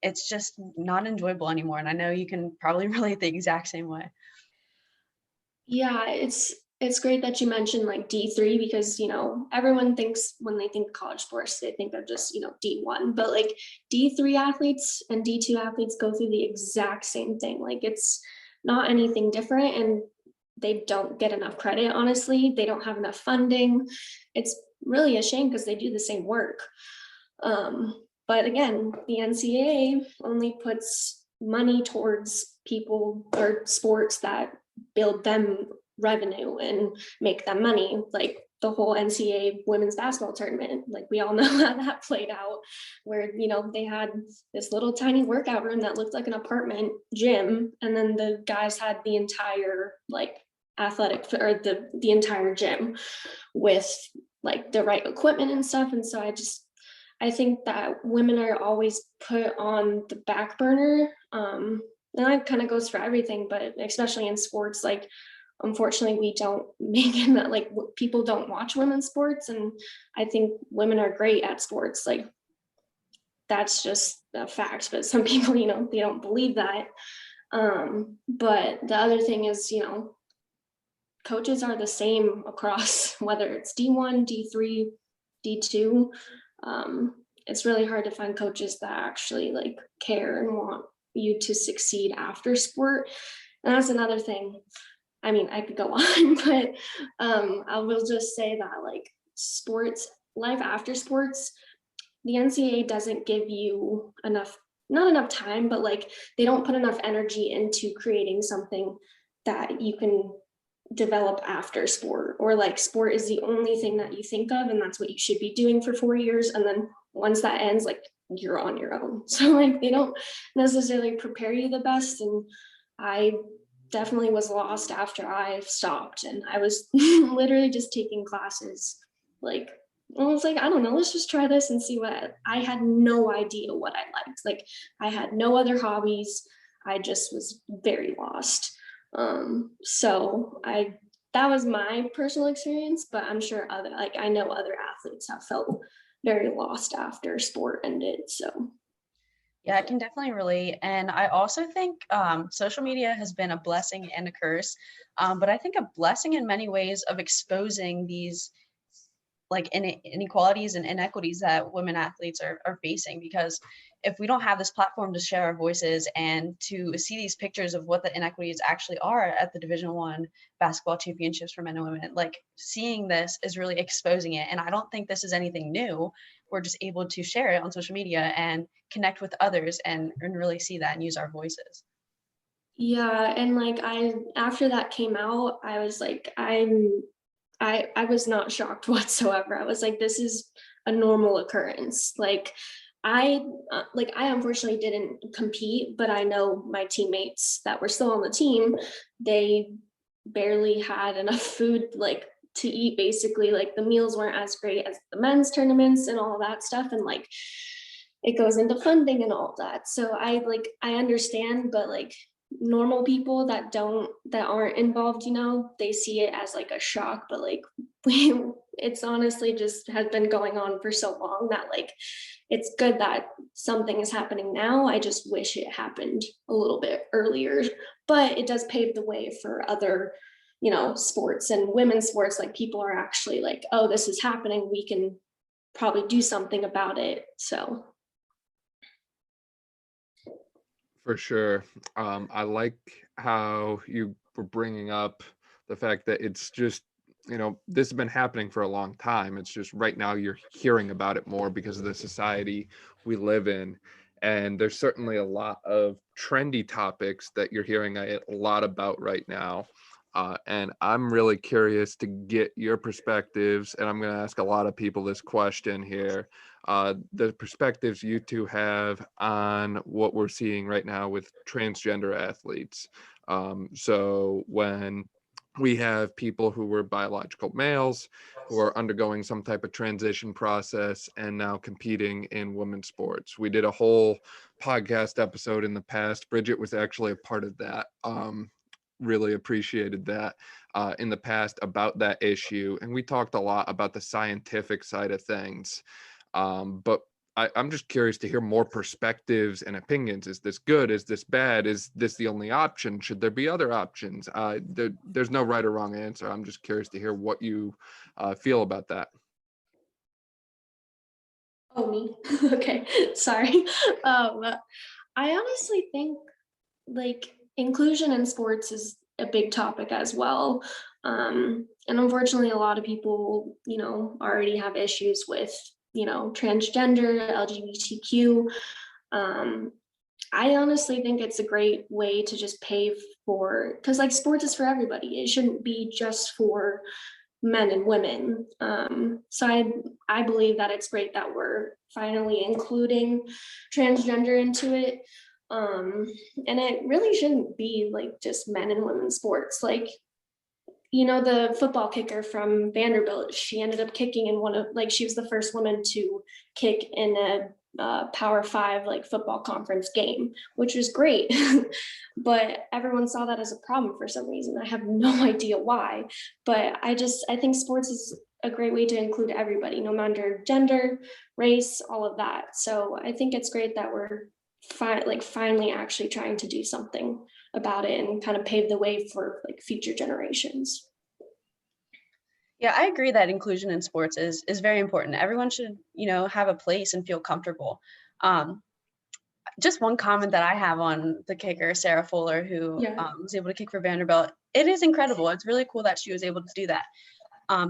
it's just not enjoyable anymore. And I know you can probably relate the exact same way. Yeah, it's great that you mentioned like D3, because everyone thinks when they think college sports, they think of just D1, but like D3 athletes and D2 athletes go through the exact same thing. Like, it's not anything different, and they don't get enough credit. Honestly, they don't have enough funding. It's really a shame because they do the same work. But again, the NCAA only puts money towards people or sports that build them revenue and make them money. Like, the whole NCAA women's basketball tournament. Like we all know how that played out, where, they had this little tiny workout room that looked like an apartment gym. And then the guys had the entire like athletic, or the entire gym with like the right equipment and stuff. And so I think that women are always put on the back burner. And that kind of goes for everything, but especially in sports, like, unfortunately, we don't make it that, like, people don't watch women's sports. And I think women are great at sports. Like, that's just a fact. But some people, they don't believe that. But the other thing is, coaches are the same across, whether it's D1, D3, D2. It's really hard to find coaches that actually like care and want you to succeed after sport. And that's another thing. I mean, I could go on, but I will just say that like sports, life after sports, the NCAA doesn't give you not enough time, but like they don't put enough energy into creating something that you can develop after sport, or like sport is the only thing that you think of and that's what you should be doing for 4 years, and then once that ends, like you're on your own. So like they don't necessarily prepare you the best. And I definitely was lost after I stopped, and I was literally just taking classes. Like I was like, I don't know, let's just try this and see what. I had no idea what I liked. Like I had no other hobbies. I just was very lost. So that was my personal experience, but I'm sure I know other athletes have felt very lost after sport ended. So yeah, I can definitely relate. And I also think social media has been a blessing and a curse, but I think a blessing in many ways of exposing these like inequalities and inequities that women athletes are facing, because if we don't have this platform to share our voices and to see these pictures of what the inequities actually are at the Division I basketball championships for men and women, like seeing this is really exposing it. And I don't think this is anything new. We're just able to share it on social media and connect with others and really see that and use our voices. Yeah, and like after that came out, I was like, I was not shocked whatsoever. I was like, this is a normal occurrence. Like I unfortunately didn't compete, but I know my teammates that were still on the team, they barely had enough food like to eat. Basically, like the meals weren't as great as the men's tournaments and all that stuff. And like it goes into funding and all that. So I understand, but like normal people that aren't involved, they see it as like a shock, but like it's honestly just has been going on for so long that like it's good that something is happening now. I just wish it happened a little bit earlier, but it does pave the way for other sports and women's sports. Like people are actually like, oh, this is happening, we can probably do something about it. So for sure. I like how you were bringing up the fact that it's just, this has been happening for a long time. It's just right now you're hearing about it more because of the society we live in. And there's certainly a lot of trendy topics that you're hearing a lot about right now. And I'm really curious to get your perspectives, and I'm going to ask a lot of people this question here. The perspectives you two have on what we're seeing right now with transgender athletes. So when we have people who were biological males who are undergoing some type of transition process and now competing in women's sports. We did a whole podcast episode in the past. Bridgett was actually a part of that. Really appreciated that in the past about that issue. And we talked a lot about the scientific side of things. But I'm just curious to hear more perspectives and opinions. Is this good? Is this bad? Is this the only option? Should there be other options? There's no right or wrong answer. I'm just curious to hear what you feel about that. Oh, me? Okay, sorry. I honestly think like inclusion in sports is a big topic as well. And unfortunately, a lot of people, already have issues with, transgender, LGBTQ. I honestly think it's a great way to just pave for, because like sports is for everybody. It shouldn't be just for, men and women. So I believe that it's great that we're finally including transgender into it. And it really shouldn't be like just men and women's sports. Like, you know, the football kicker from Vanderbilt, she ended up kicking in she was the first woman to kick in a Power 5 like football conference game, which was great. But everyone saw that as a problem for some reason. I have no idea why, but I think sports is a great way to include everybody, no matter gender, race, all of that. So I think it's great that we're finally actually trying to do something about it and kind of pave the way for like future generations. Yeah, I agree that inclusion in sports is very important. Everyone should, have a place and feel comfortable. Just one comment that I have on the kicker, Sarah Fuller, who was able to kick for Vanderbilt. It is incredible. It's really cool that she was able to do that.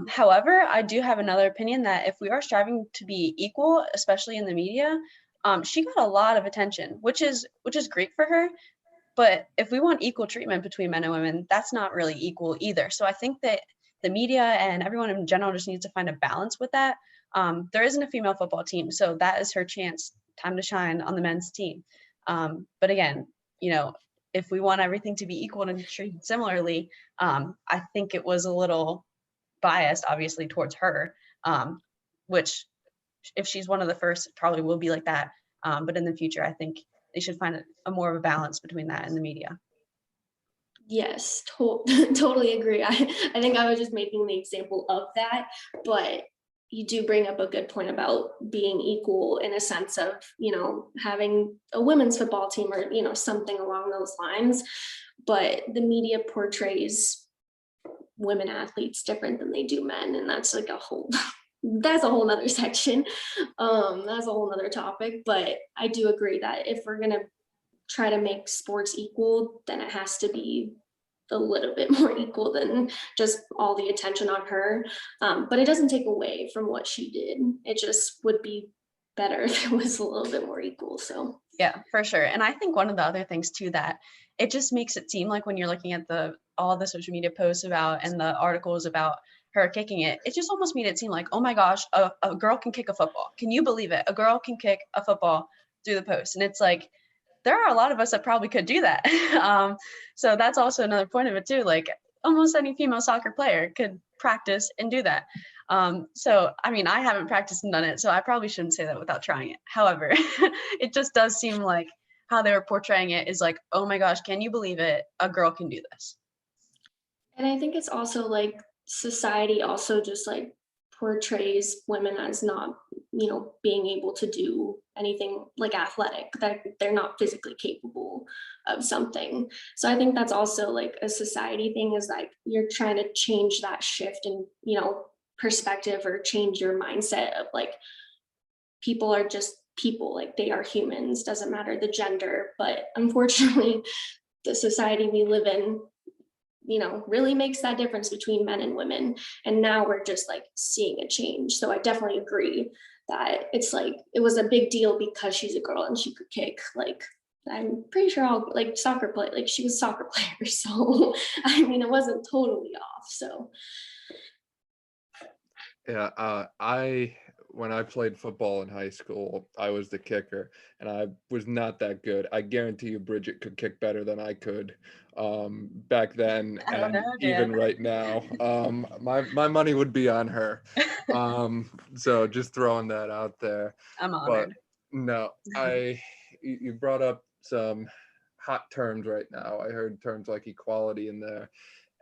However, I do have another opinion that if we are striving to be equal, especially in the media, she got a lot of attention, which is great for her. But if we want equal treatment between men and women, that's not really equal either. So I think that the media and everyone in general just needs to find a balance with that. There isn't a female football team, so that is her chance, time to shine on the men's team. But again, if we want everything to be equal and treated similarly, I think it was a little biased, obviously, towards her, which if she's one of the first, probably will be like that. But in the future, I think they should find a more of a balance between that and the media. Yes, totally agree. I think I was just making the example of that, but you do bring up a good point about being equal in a sense of, having a women's football team or, something along those lines. But the media portrays women athletes different than they do men. And that's like that's a whole nother section. That's a whole nother topic. But I do agree that if we're going to try to make sports equal, then it has to be a little bit more equal than just all the attention on her. But it doesn't take away from what she did. It just would be better if it was a little bit more equal. So yeah, for sure. And I think one of the other things too, that it just makes it seem like when you're looking at all the social media posts about and the articles about her kicking it just almost made it seem like, oh my gosh, a girl can kick a football. Can you believe it? A girl can kick a football through the post. And it's like, there are a lot of us that probably could do that. So that's also another point of it too. Like almost any female soccer player could practice and do that. So, I mean, I haven't practiced and done it, so I probably shouldn't say that without trying it. However, it just does seem like how they were portraying it is like, oh my gosh, can you believe it? A girl can do this. And I think it's also like society also just like portrays women as not, being able to do anything like athletic, that they're not physically capable of something. So I think that's also like a society thing, is like you're trying to change that shift and, perspective, or change your mindset of like, people are just people, like they are humans, doesn't matter the gender. But unfortunately, the society we live in, really makes that difference between men and women. And now we're just like seeing a change. So I definitely agree that it's like, it was a big deal because she's a girl and she could kick. Like, I'm pretty sure soccer play, like she was a soccer player. So, I mean, it wasn't totally off. So. Yeah, when I played football in high school, I was the kicker, and I was not that good. I guarantee you Bridgett could kick better than I could back then, and even right now. My money would be on her. So just throwing that out there. I'm honored. But no, you brought up some hot terms right now. I heard terms like equality in there,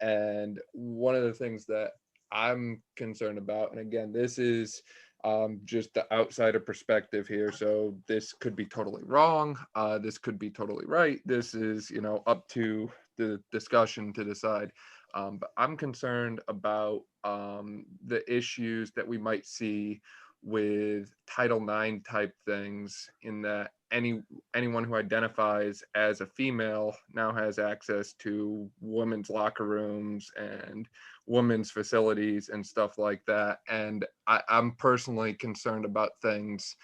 and one of the things that I'm concerned about, and again, this is just the outsider perspective here, so this could be totally wrong, this could be totally right, this is up to the discussion to decide, but I'm concerned about the issues that we might see with Title IX type things, in that anyone who identifies as a female now has access to women's locker rooms and women's facilities and stuff like that. And I'm personally concerned about things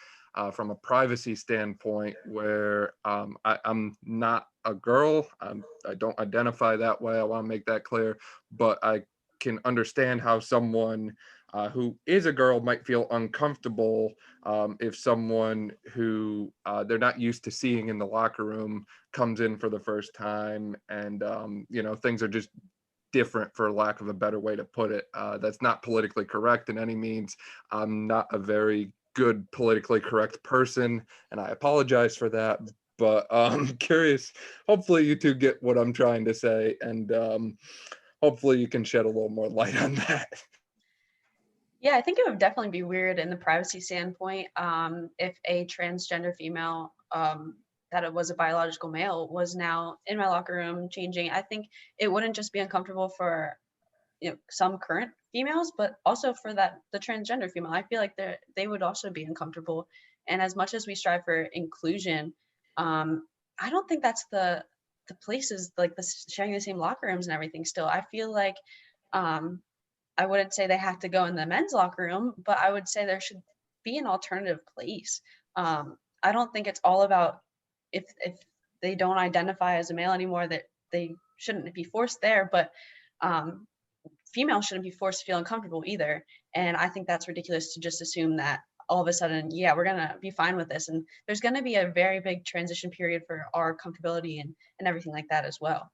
from a privacy standpoint, where I'm not a girl. I don't identify that way. I want to make that clear. But I can understand how someone who is a girl might feel uncomfortable if someone who they're not used to seeing in the locker room comes in for the first time, and things are just different, for lack of a better way to put it. That's not politically correct in any means. I'm not a very good politically correct person, and I apologize for that, but I'm curious. Hopefully you two get what I'm trying to say, and hopefully you can shed a little more light on that. Yeah, I think it would definitely be weird in the privacy standpoint if a transgender female that it was a biological male was now in my locker room changing. I think it wouldn't just be uncomfortable for some current females, but also for the transgender female. I feel like they would also be uncomfortable. And as much as we strive for inclusion, I don't think that's the places, like the sharing the same locker rooms and everything. Still, I feel like I wouldn't say they have to go in the men's locker room, but I would say there should be an alternative place. I don't think it's all about if they don't identify as a male anymore, that they shouldn't be forced there, but females shouldn't be forced to feel uncomfortable either. And I think that's ridiculous to just assume that all of a sudden, yeah, we're gonna be fine with this. And there's gonna be a very big transition period for our comfortability and everything like that as well.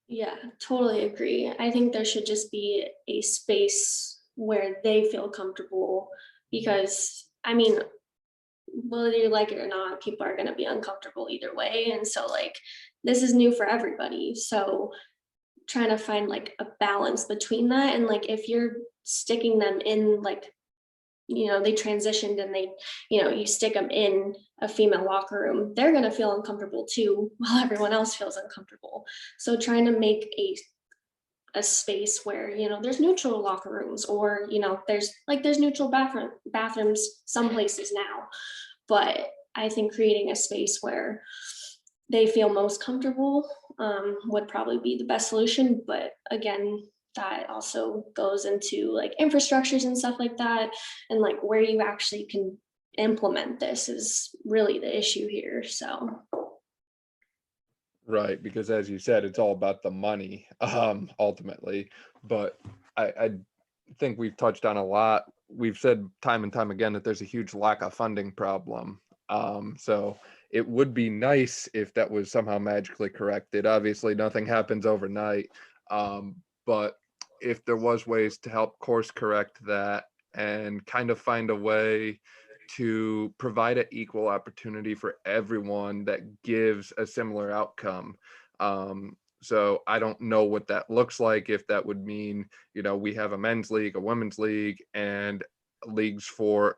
Yeah, totally agree. I think there should just be a space where they feel comfortable, because I mean, whether you like it or not, people are going to be uncomfortable either way. And so like, this is new for everybody. So trying to find like a balance between that. And like, if you're sticking them in, like, they transitioned and they, you stick them in a female locker room, they're going to feel uncomfortable too, while everyone else feels uncomfortable. So trying to make a space where, there's neutral locker rooms, or, there's neutral bathrooms some places now. But I think creating a space where they feel most comfortable would probably be the best solution. But again, that also goes into like infrastructures and stuff like that, and like where you actually can implement this is really the issue here. So Right, because as you said, it's all about the money ultimately. But I think we've touched on a lot. We've said time and time again that there's a huge lack of funding problem. So it would be nice if that was somehow magically corrected. Obviously, nothing happens overnight. But if there was ways to help course correct that and kind of find a way to provide an equal opportunity for everyone that gives a similar outcome. So I don't know what that looks like, if that would mean, we have a men's league, a women's league, and leagues for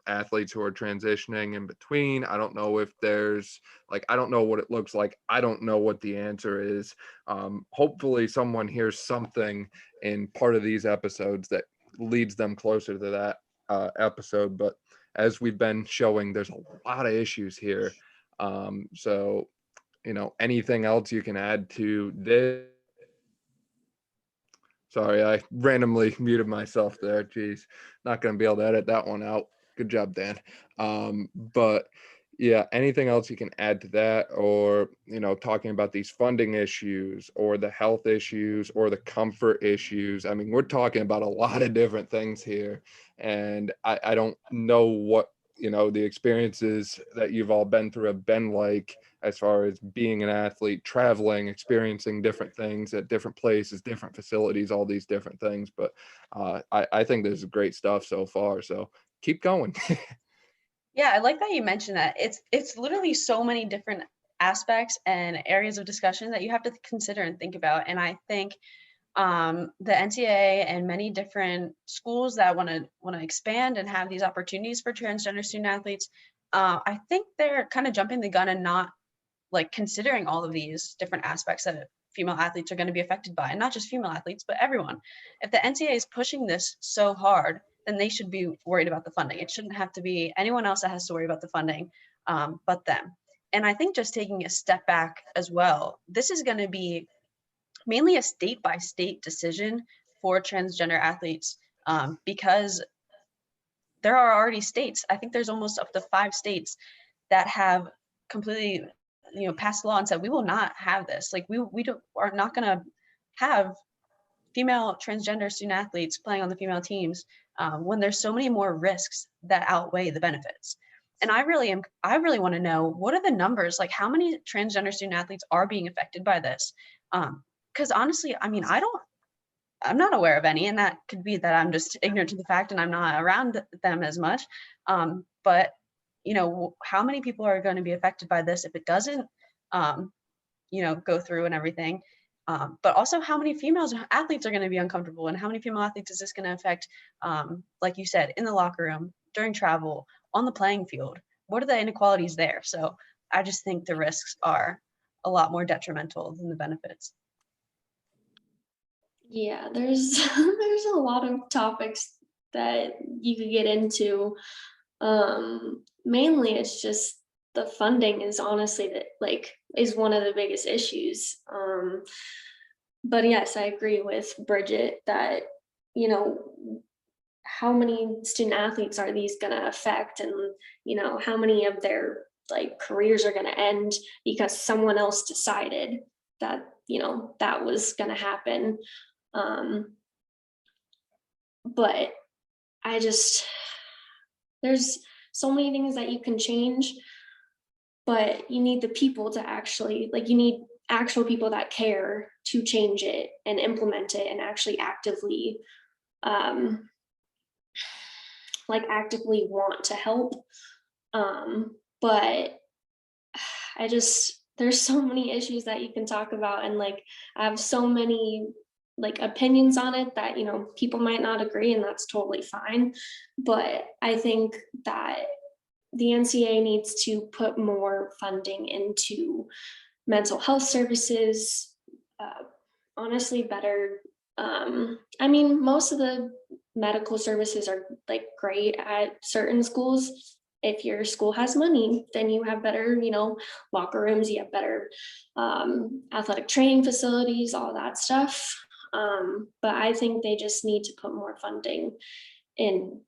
athletes who are transitioning in between. I don't know if there's I don't know what it looks like. I don't know what the answer is. Hopefully someone hears something in part of these episodes that leads them closer to that episode. But as we've been showing, there's a lot of issues here. So, anything else you can add to this? Sorry, I randomly muted myself there. Geez, not going to be able to edit that one out. Good job, Dan. But yeah, anything else you can add to that, or, talking about these funding issues or the health issues or the comfort issues. I mean, we're talking about a lot of different things here, and I don't know what, the experiences that you've all been through have been like, as far as being an athlete, traveling, experiencing different things at different places, different facilities, all these different things. But I think this is great stuff so far. So keep going. Yeah, I like that you mentioned that. It's literally so many different aspects and areas of discussion that you have to consider and think about. And I think the NCAA and many different schools that want to expand and have these opportunities for transgender student athletes, I think they're kind of jumping the gun and not considering all of these different aspects that female athletes are going to be affected by, and not just female athletes, but everyone. If the NCAA is pushing this so hard, then they should be worried about the funding. It shouldn't have to be anyone else that has to worry about the funding but them. And I think just taking a step back as well, this is going to be mainly a state-by-state decision for transgender athletes because there are already states, I think there's almost up to 5 states that have completely passed law and said we will not have this. We are not going to have female transgender student athletes playing on the female teams when there's so many more risks that outweigh the benefits. And I really want to know, what are the numbers? Like, how many transgender student athletes are being affected by this? Because honestly, I mean, I'm not aware of any, and that could be that I'm just ignorant to the fact and I'm not around them as much. But you know, how many people are going to be affected by this if it doesn't, you know, go through and everything? But also, how many females athletes are going to be uncomfortable, and how many female athletes is this going to affect? Like you said, in the locker room, during travel, on the playing field. What are the inequalities there? So I just think the risks are a lot more detrimental than the benefits. Yeah, there's there's a lot of topics that you could get into. Mainly it's just the funding is honestly is one of the biggest issues. But yes, I agree with Bridgett that, you know, how many student athletes are these going to affect, and, you know, how many of their like careers are going to end because someone else decided that, you know, that was going to happen. But there's so many things that you can change, but you need the people to actually, like, you need actual people that care to change it and implement it and actually actively, actively want to help. But there's so many issues that you can talk about, and like, I have so many like opinions on it that, you know, people might not agree, and that's totally fine. But I think that the NCAA needs to put more funding into mental health services, honestly better. I mean, most of the medical services are like great at certain schools. If your school has money, then you have better, you know, locker rooms, you have better athletic training facilities, all that stuff. But I think they just need to put more funding in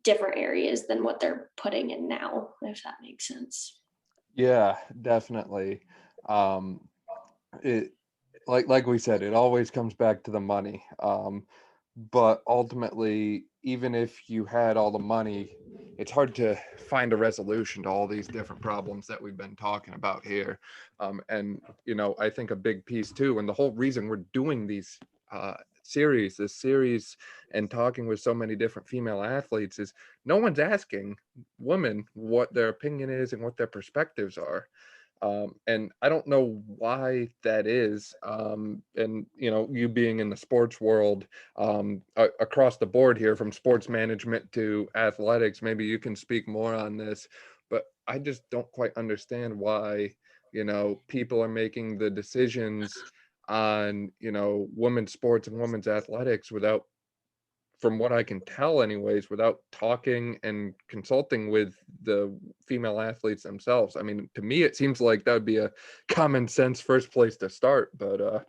different areas than what they're putting in now, if that makes sense. Yeah, definitely. It like we said, it always comes back to the money. But ultimately, even if you had all the money, it's hard to find a resolution to all these different problems that we've been talking about here. And, you know, I think a big piece too, and the whole reason we're doing these this series and talking with so many different female athletes is no one's asking women what their opinion is and what their perspectives are. And I don't know why that is. And, you know, you being in the sports world, across the board here, from sports management to athletics, maybe you can speak more on this, but I just don't quite understand why, you know, people are making the decisions on, you know, women's sports and women's athletics without, from what I can tell anyways, without talking and consulting with the female athletes themselves. I mean, to me, it seems like that would be a common sense first place to start, but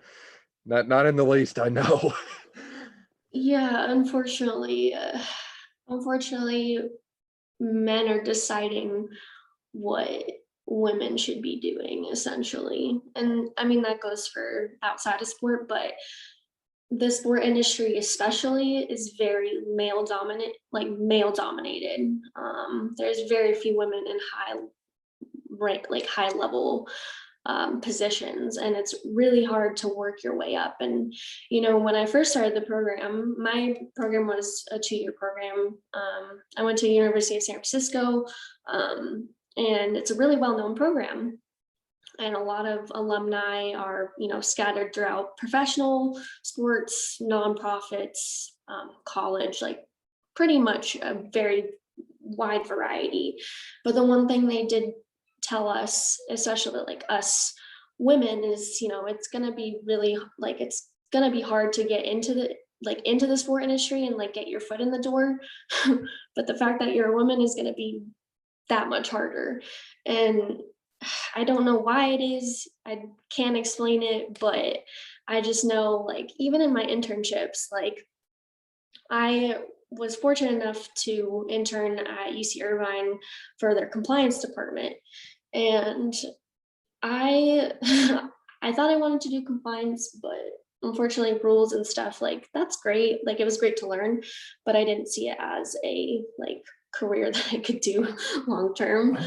not in the least, I know. Yeah, unfortunately, men are deciding what women should be doing, essentially. And I mean, that goes for outside of sport, but the sport industry especially is very male dominated. There's very few women in high level positions, and it's really hard to work your way up. And, you know, when I first started the program, my program was a 2-year program. I went to the University of San Francisco, and it's a really well-known program. And a lot of alumni are, you know, scattered throughout professional sports, nonprofits, college, like pretty much a very wide variety. But the one thing they did tell us, especially like us women, is, you know, it's going to be really like, it's going to be hard to get into the sport industry and like get your foot in the door. But the fact that you're a woman is going to be that much harder. And I don't know why it is. I can't explain it, but I just know, like, even in my internships, like, I was fortunate enough to intern at UC Irvine for their compliance department. And I I thought I wanted to do compliance, but unfortunately rules and stuff, like that's great. Like it was great to learn, but I didn't see it as a like career that I could do long term.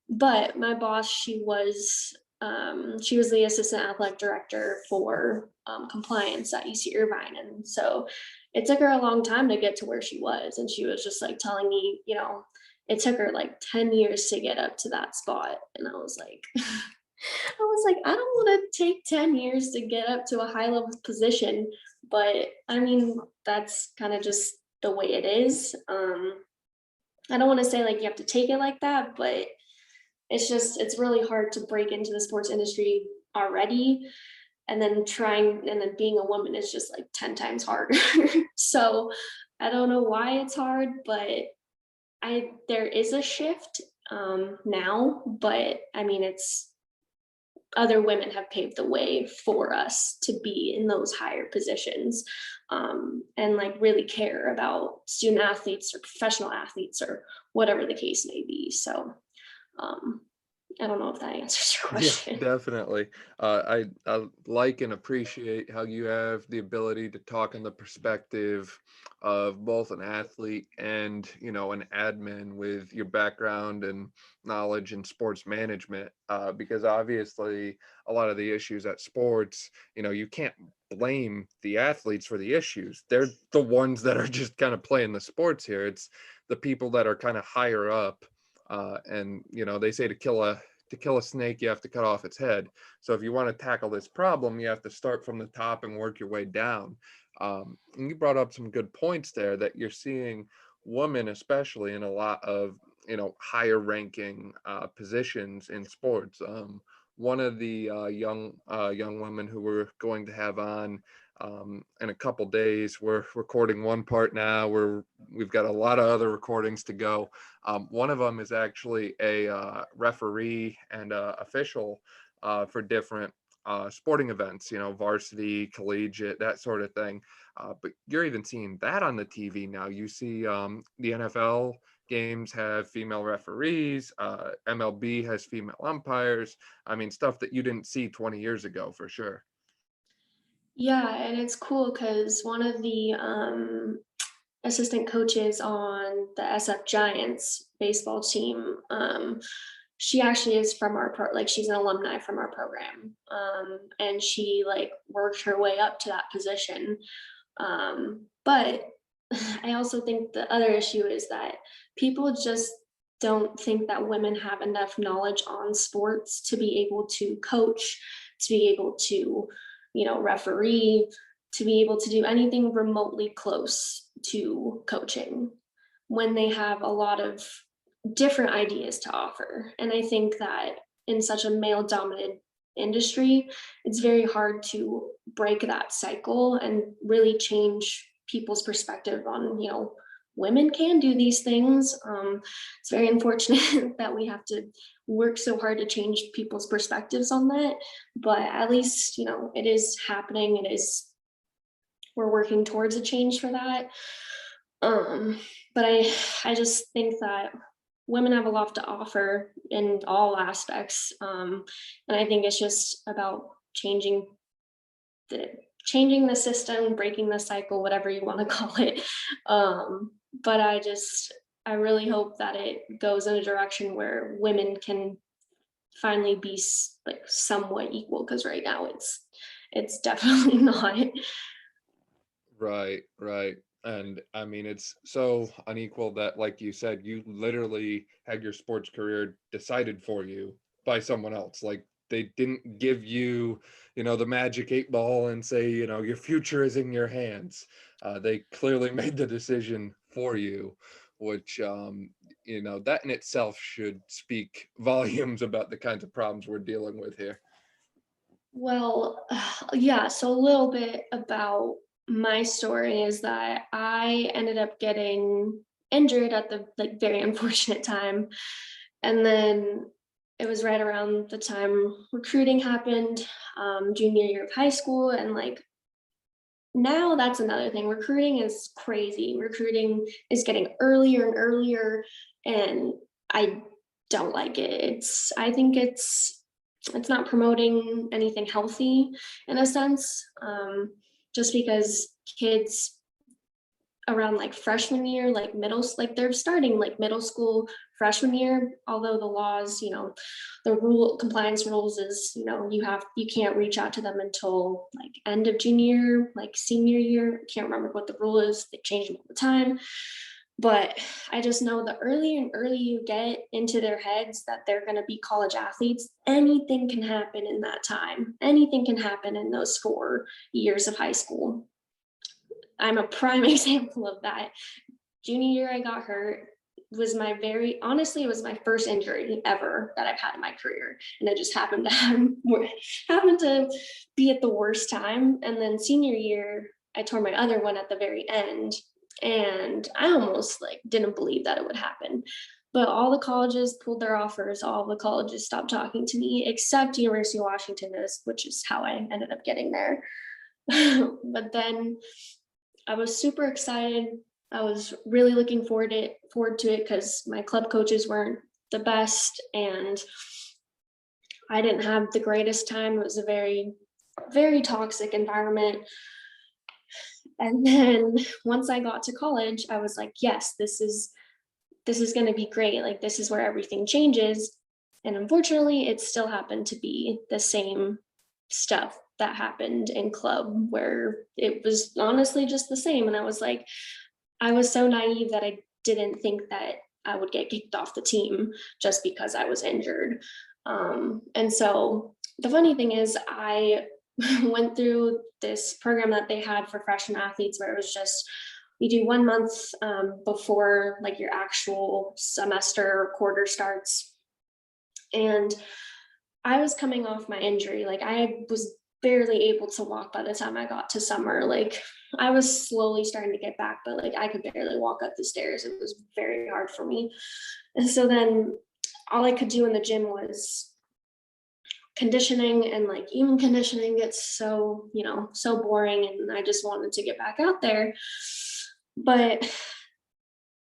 But my boss, she was the assistant athletic director for compliance at UC Irvine. And so it took her a long time to get to where she was. And she was just like telling me, you know, it took her like 10 years to get up to that spot. And I was like, I don't want to take 10 years to get up to a high level position. But I mean, that's kind of just the way it is. I don't want to say like you have to take it like that, but it's really hard to break into the sports industry already. And then being a woman is just like 10 times harder. So I don't know why it's hard, but there is a shift now, but I mean, other women have paved the way for us to be in those higher positions, and like really care about student athletes or professional athletes or whatever the case may be. So I don't know if that answers your question. Yeah, definitely. I like and appreciate how you have the ability to talk in the perspective of both an athlete and, you know, an admin with your background and knowledge in sports management, because obviously a lot of the issues at sports, you know, you can't blame the athletes for the issues. They're the ones that are just kind of playing the sports here. It's the people that are kind of higher up. And, you know, they say to kill a snake, you have to cut off its head. So if you want to tackle this problem, you have to start from the top and work your way down. And you brought up some good points there that you're seeing women, especially in a lot of, you know, higher ranking positions in sports. One of the young women who we're going to have on in a couple days, we're recording one part now. We've got a lot of other recordings to go. One of them is actually a referee and official for different sporting events, you know, varsity, collegiate, that sort of thing. But you're even seeing that on the TV now. You see the NFL games have female referees, MLB has female umpires. I mean, stuff that you didn't see 20 years ago for sure. Yeah, and it's cool because one of the assistant coaches on the SF Giants baseball team, she actually is from our she's an alumni from our program, and she like worked her way up to that position. But I also think the other issue is that people just don't think that women have enough knowledge on sports to be able to coach, to be able to, you know, referee, to be able to do anything remotely close to coaching when they have a lot of different ideas to offer. And I think that in such a male dominated industry, it's very hard to break that cycle and really change people's perspective on, you know, women can do these things. It's very unfortunate that we have to work so hard to change people's perspectives on that, but at least, you know, it is happening. We're working towards a change for that. But I just think that women have a lot to offer in all aspects. And I think it's just about changing the system, breaking the cycle, whatever you want to call it. But I really hope that it goes in a direction where women can finally be like somewhat equal, because right now it's definitely not. Right. And I mean, it's so unequal that, like you said, you literally had your sports career decided for you by someone else. Like they didn't give you, you know, the magic 8 ball and say, you know, your future is in your hands. They clearly made the decision for you, which, you know, that in itself should speak volumes about the kinds of problems we're dealing with here. Well, yeah, so a little bit about my story is that I ended up getting injured at the like very unfortunate time. And then it was right around the time recruiting happened, junior year of high school. And like now that's another thing. Recruiting is crazy. Recruiting is getting earlier and earlier, and I don't like it. I think it's it's not promoting anything healthy in a sense, just because kids around like freshman year, like they're starting like middle school freshman year, although the laws, the compliance rules is, you can't reach out to them until like end of junior year, like senior year. I can't remember what the rule is. They change them all the time. But I just know the earlier and earlier you get into their heads that they're going to be college athletes, anything can happen in that time. Anything can happen in those 4 years of high school. I'm a prime example of that. Junior year, I got hurt. It was my first injury ever that I've had in my career. And it just happened to be at the worst time. And then senior year, I tore my other one at the very end. And I almost didn't believe that it would happen. But all the colleges pulled their offers. All the colleges stopped talking to me, except University of Washington, which is how I ended up getting there. But then I was super excited. I was really looking forward to it because my club coaches weren't the best and I didn't have the greatest time. It was a very, very toxic environment. And then once I got to college, I was like, yes, this is going to be great. Like, this is where everything changes. And unfortunately, it still happened to be the same stuff that happened in club, where it was honestly just the same. And I was like, I was so naive that I didn't think that I would get kicked off the team just because I was injured. And so the funny thing is, I went through this program that they had for freshman athletes where it was just, you do 1 month before like your actual semester or quarter starts. And I was coming off my injury. Like, I was barely able to walk by the time I got to summer. Like, I was slowly starting to get back, but like I could barely walk up the stairs. It was very hard for me. And so then all I could do in the gym was conditioning, and like even conditioning gets so, so boring, and I just wanted to get back out there. But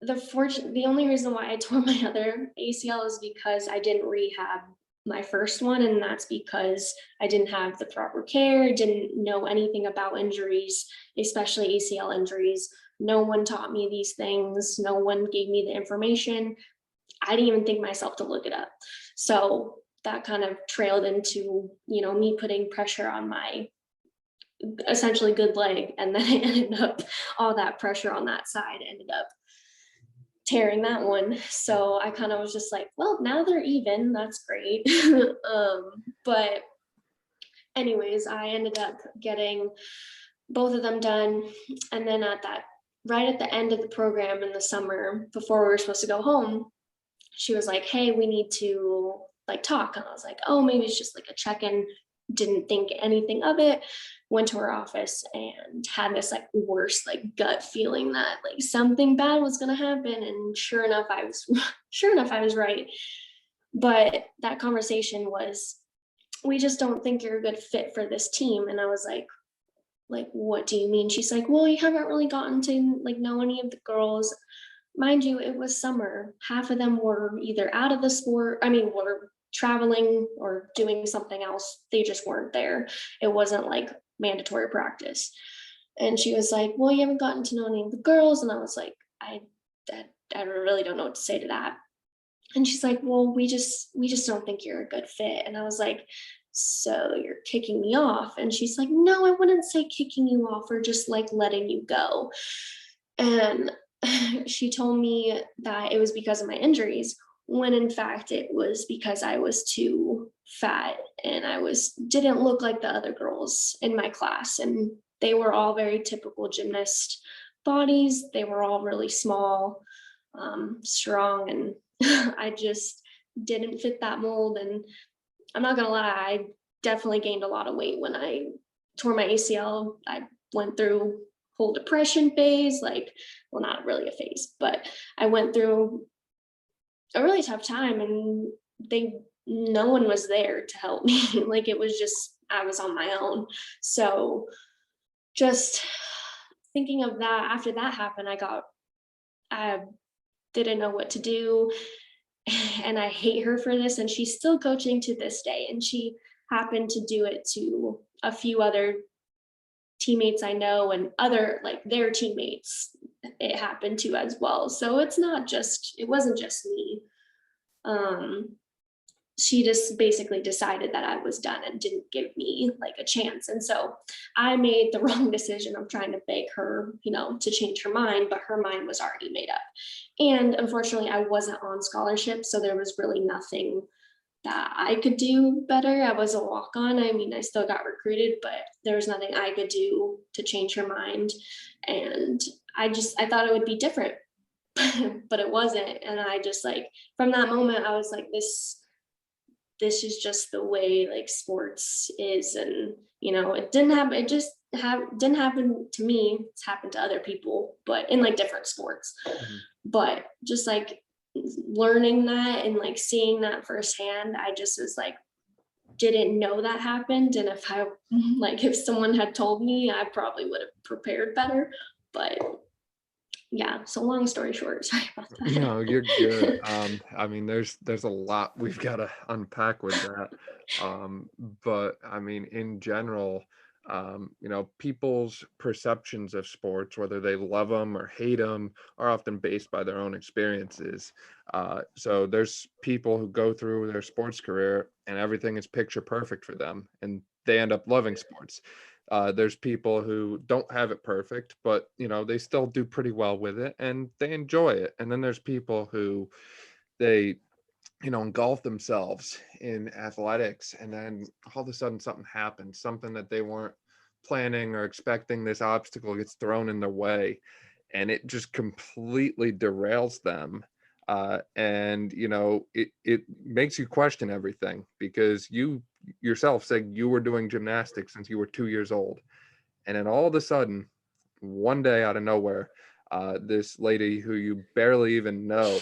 the only reason why I tore my other ACL is because I didn't rehab my first one, and that's because I didn't have the proper care, didn't know anything about injuries, especially ACL injuries. No one taught me these things. No one gave me the information. I didn't even think myself to look it up. So that kind of trailed into, me putting pressure on my essentially good leg. And then it ended up, all that pressure on that side ended up tearing that one. So I kind of was just like, well, now they're even, that's great. But anyways, I ended up getting both of them done. And then right at the end of the program in the summer, before we were supposed to go home, she was like, hey, we need to talk. And I was like, oh, maybe it's just like a check-in. Didn't think anything of it. Went to her office and had this worst gut feeling that something bad was going to happen. And sure enough, I was right. But that conversation was, we just don't think you're a good fit for this team. And I was like, what do you mean? She's like, well, you haven't really gotten to know any of the girls. Mind you, it was summer. Half of them were either out of the sport, were traveling or doing something else. They just weren't there. It wasn't mandatory practice. And she was like, well, you haven't gotten to know any of the girls. And I was like, I really don't know what to say to that. And she's like, well, we just don't think you're a good fit. And I was like, so you're kicking me off? And she's like, no, I wouldn't say kicking you off, or just letting you go. And she told me that it was because of my injuries, when in fact it was because I was too fat and I didn't look like the other girls in my class. And they were all very typical gymnast bodies. They were all really small, strong, and I just didn't fit that mold. And I'm not gonna lie, I definitely gained a lot of weight when I tore my ACL. I went through whole depression phase, well, not really a phase, but I went through a really tough time, and no one was there to help me. It was just, I was on my own. So just thinking of that, after that happened, I didn't know what to do. and I hate her for this, and she's still coaching to this day, and she happened to do it to a few other teammates I know, and other, like, their teammates it happened to as well. So it wasn't just me. She just basically decided that I was done and didn't give me like a chance. And so I made the wrong decision of trying to beg her, to change her mind, but her mind was already made up. And unfortunately, I wasn't on scholarship, so there was really nothing that I could do better. I was a walk-on. I mean, I still got recruited, but there was nothing I could do to change her mind. And I thought it would be different, but it wasn't. And I just, like, from that moment, I was like, this is just the way, like, sports is. And, it didn't happen. It just didn't happen to me. It's happened to other people, but in, like, different sports. Mhm. But just, like, learning that and, like, seeing that firsthand, I just was like, didn't know that happened. And if someone had told me, I probably would have prepared better. But yeah, so long story short, sorry about that. No, you're good. I mean, there's a lot we've got to unpack with that. But I mean, in general, people's perceptions of sports, whether they love them or hate them, are often based by their own experiences. So there's people who go through their sports career and everything is picture perfect for them, and they end up loving sports. There's people who don't have it perfect, but they still do pretty well with it and they enjoy it. And then there's people who they engulf themselves in athletics, and then all of a sudden something happens, something that they weren't planning or expecting. This obstacle gets thrown in their way, and it just completely derails them. And it makes you question everything, because you yourself said you were doing gymnastics since you were 2 years old, and then all of a sudden, one day out of nowhere, this lady who you barely even know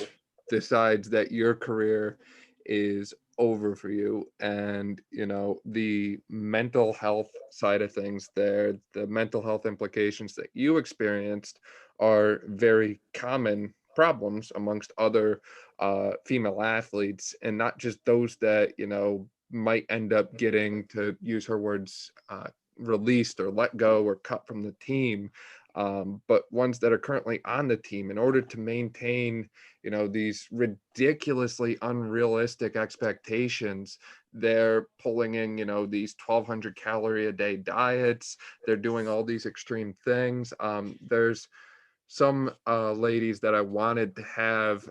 decides that your career is over for you. And the mental health side of things there, the mental health implications that you experienced, are very common problems amongst other female athletes, and not just those that might end up getting, to use her words, released or let go or cut from the team, but ones that are currently on the team. In order to maintain these ridiculously unrealistic expectations, they're pulling in these 1,200 calorie a day diets. They're doing all these extreme things. There's some ladies that I wanted to have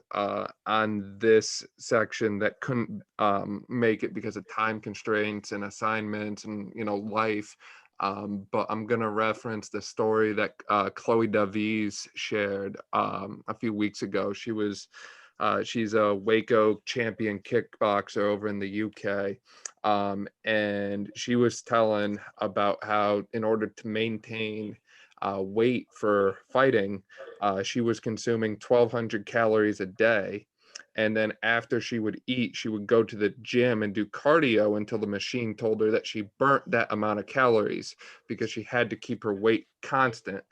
on this section that couldn't make it because of time constraints and assignments and life. But I'm going to reference the story that Chloe Davies shared a few weeks ago. She's a Waco champion kickboxer over in the UK. And she was telling about how, in order to maintain weight for fighting, she was consuming 1,200 calories a day. And then after she would eat, she would go to the gym and do cardio until the machine told her that she burnt that amount of calories, because she had to keep her weight constant.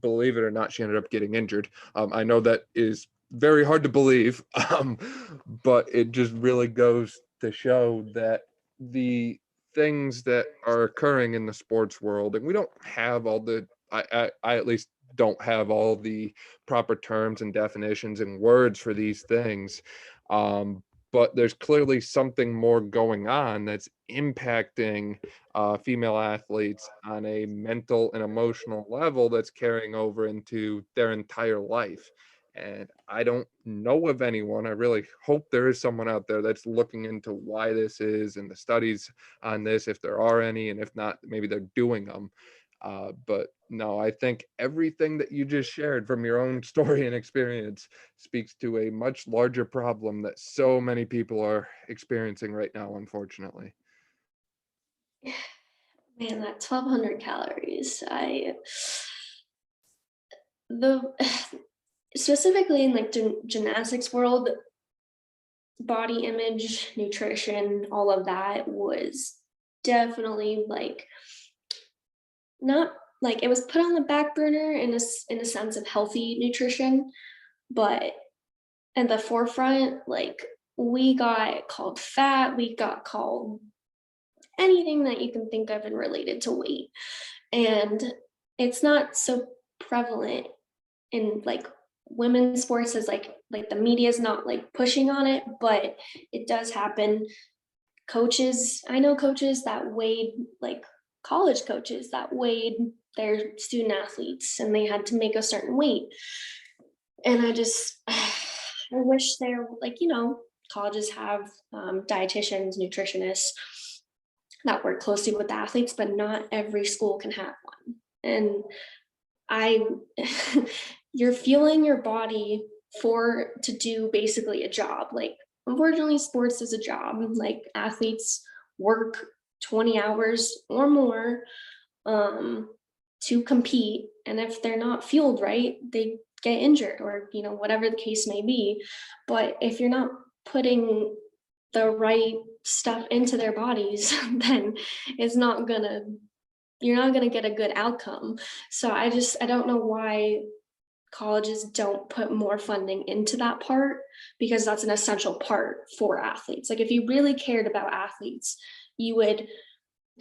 Believe it or not, she ended up getting injured. I know that is very hard to believe, but it just really goes to show that the things that are occurring in the sports world, and we don't have all the, I at least don't have all the proper terms and definitions and words for these things, but there's clearly something more going on that's impacting female athletes on a mental and emotional level that's carrying over into their entire life. And I don't know of anyone. I really hope there is someone out there that's looking into why this is and the studies on this, if there are any, and if not, maybe they're doing them. But no, I think everything that you just shared from your own story and experience speaks to a much larger problem that so many people are experiencing right now, unfortunately. Man, that 1,200 calories, specifically in, like, gymnastics world, body image, nutrition, all of that was definitely, like, not, like, it was put on the back burner in a sense of healthy nutrition, but at the forefront, like we got called fat, we got called anything that you can think of and related to weight. And it's not so prevalent in like women's sports as like the media is not like pushing on it, but it does happen. I know coaches that weighed, like college coaches that weighed their student athletes and they had to make a certain weight. And I wish there, like, colleges have dietitians, nutritionists that work closely with the athletes, but not every school can have one. And you're fueling your body to do basically a job. Like, unfortunately, sports is a job. Like, athletes work 20 hours or more to compete. And if they're not fueled right, they get injured or, whatever the case may be. But if you're not putting the right stuff into their bodies, then you're not gonna get a good outcome. So I don't know why colleges don't put more funding into that part, because that's an essential part for athletes. Like, if you really cared about athletes, you would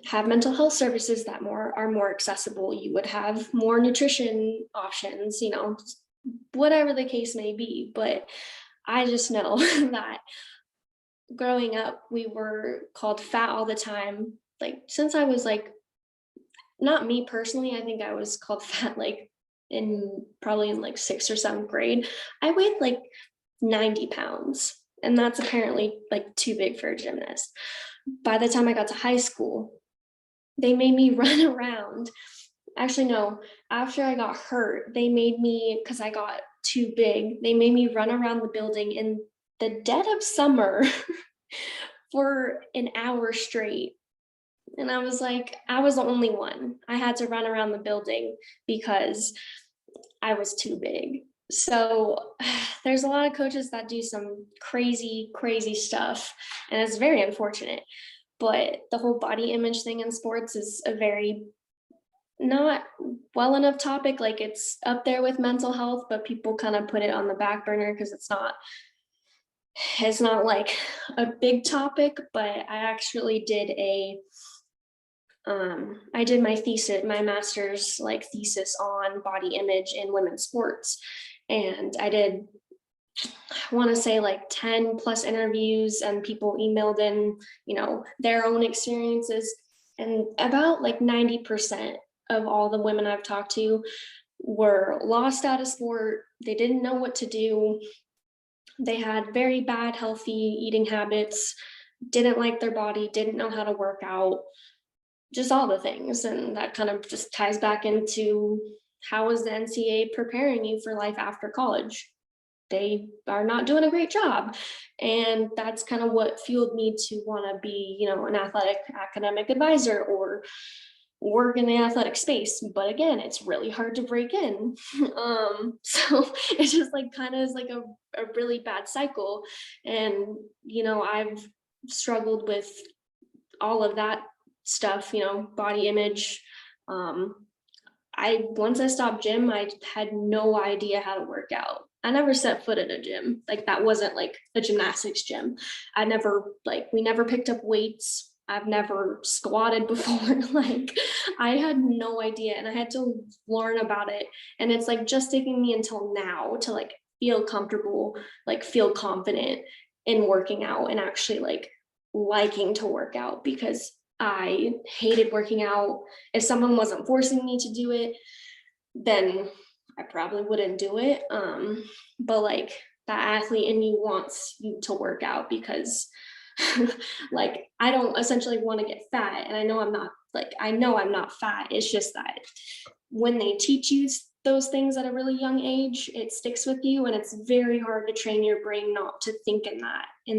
have mental health services that are more accessible. You would have more nutrition options, whatever the case may be. But I just know that growing up, we were called fat all the time. Like, since I was like, not me personally, I think I was called fat like probably in like 6th or 7th grade. I weighed like 90 pounds, and that's apparently like too big for a gymnast. By the time I got to high school, they made me run around. Actually, no, after I got hurt, they made me, because I got too big, they made me run around the building in the dead of summer for an hour straight. And I was like, I was the only one. I had to run around the building because I was too big. So there's a lot of coaches that do some crazy, crazy stuff, and it's very unfortunate. But the whole body image thing in sports is a very not well enough topic. Like, it's up there with mental health, but people kind of put it on the back burner because it's not like a big topic. But I actually did I did my master's like thesis on body image in women's sports. And I did, I want to say like 10 plus interviews, and people emailed in, their own experiences. And about like 90% of all the women I've talked to were lost out of sport. They didn't know what to do. They had very bad, healthy eating habits, didn't like their body, didn't know how to work out, just all the things. And that kind of just ties back into, how is the NCAA preparing you for life after college? They are not doing a great job. And that's kind of what fueled me to want to be, an athletic academic advisor or work in the athletic space. But again, it's really hard to break in. So it's just like kind of is like a really bad cycle. And, I've struggled with all of that stuff, body image. Once I stopped gym, I had no idea how to work out. I never set foot in a gym. Like, that wasn't like a gymnastics gym. We never picked up weights. I've never squatted before. Like, I had no idea, and I had to learn about it. And it's like just taking me until now to like feel comfortable, like feel confident in working out and actually like liking to work out, because I hated working out. If someone wasn't forcing me to do it, then I probably wouldn't do it. But like, that athlete in you wants you to work out, because like, I don't essentially want to get fat. And I know I'm not fat. It's just that when they teach you those things at a really young age, it sticks with you, and it's very hard to train your brain not to think in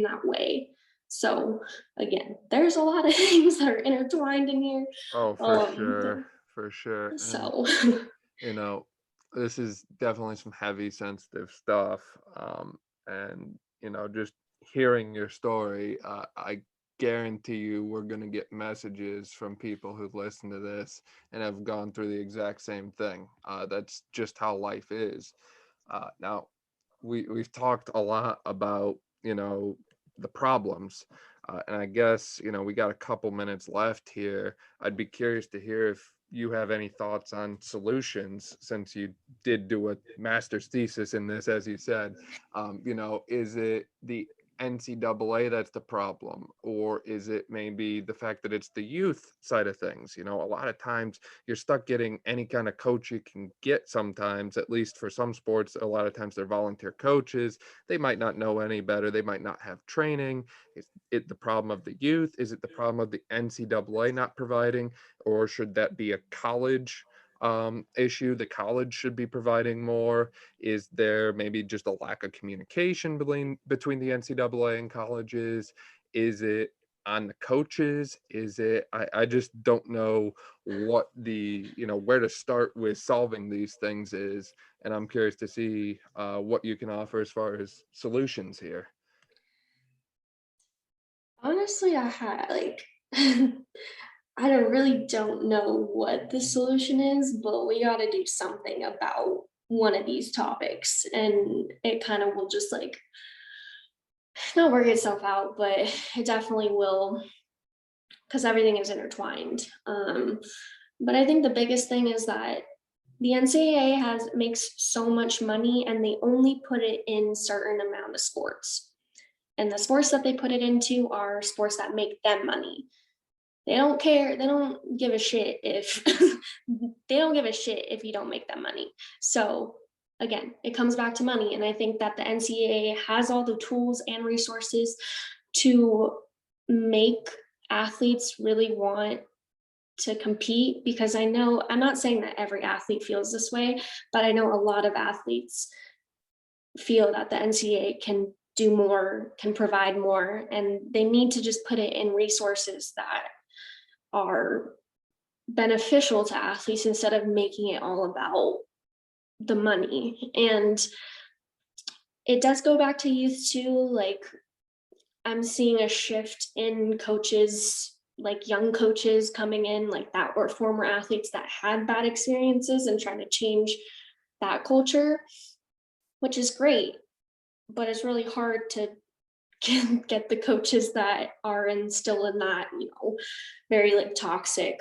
that way. So again, there's a lot of things that are intertwined in here. Oh, for sure. And, So, this is definitely some heavy, sensitive stuff. And, just hearing your story, I guarantee you we're going to get messages from people who've listened to this and have gone through the exact same thing. That's just how life is. Now, we've talked a lot about, the problems. And I guess, we got a couple minutes left here. I'd be curious to hear if you have any thoughts on solutions, since you did do a master's thesis in this, as you said. Is it the NCAA that's the problem, or is it maybe the fact that it's the youth side of things? A lot of times you're stuck getting any kind of coach you can get sometimes, at least for some sports. A lot of times they're volunteer coaches. They might not know any better. They might not have training. Is it the problem of the youth? Is it the problem of the NCAA not providing, or should that be a college issue? The college should be providing more. Is there maybe just a lack of communication between the NCAA and colleges? Is it on the coaches? Is it, I just don't know what where to start with solving these things is. And I'm curious to see what you can offer as far as solutions here. Honestly, I really don't know what the solution is, but we got to do something about one of these topics, and it kind of will just not work itself out, but it definitely will, because everything is intertwined. But I think the biggest thing is that the NCAA makes so much money, and they only put it in certain amount of sports. And the sports that they put it into are sports that make them money. They don't care. They don't give a shit if you don't make them money. So again, it comes back to money. And I think that the NCAA has all the tools and resources to make athletes really want to compete, because I'm not saying that every athlete feels this way, but I know a lot of athletes feel that the NCAA can do more, can provide more, and they need to just put it in resources that are beneficial to athletes instead of making it all about the money. And it does go back to youth too. I'm seeing a shift in coaches, young coaches coming in that were former athletes that had bad experiences, and trying to change that culture, which is great. But it's really hard to get the coaches that are still in that, very toxic,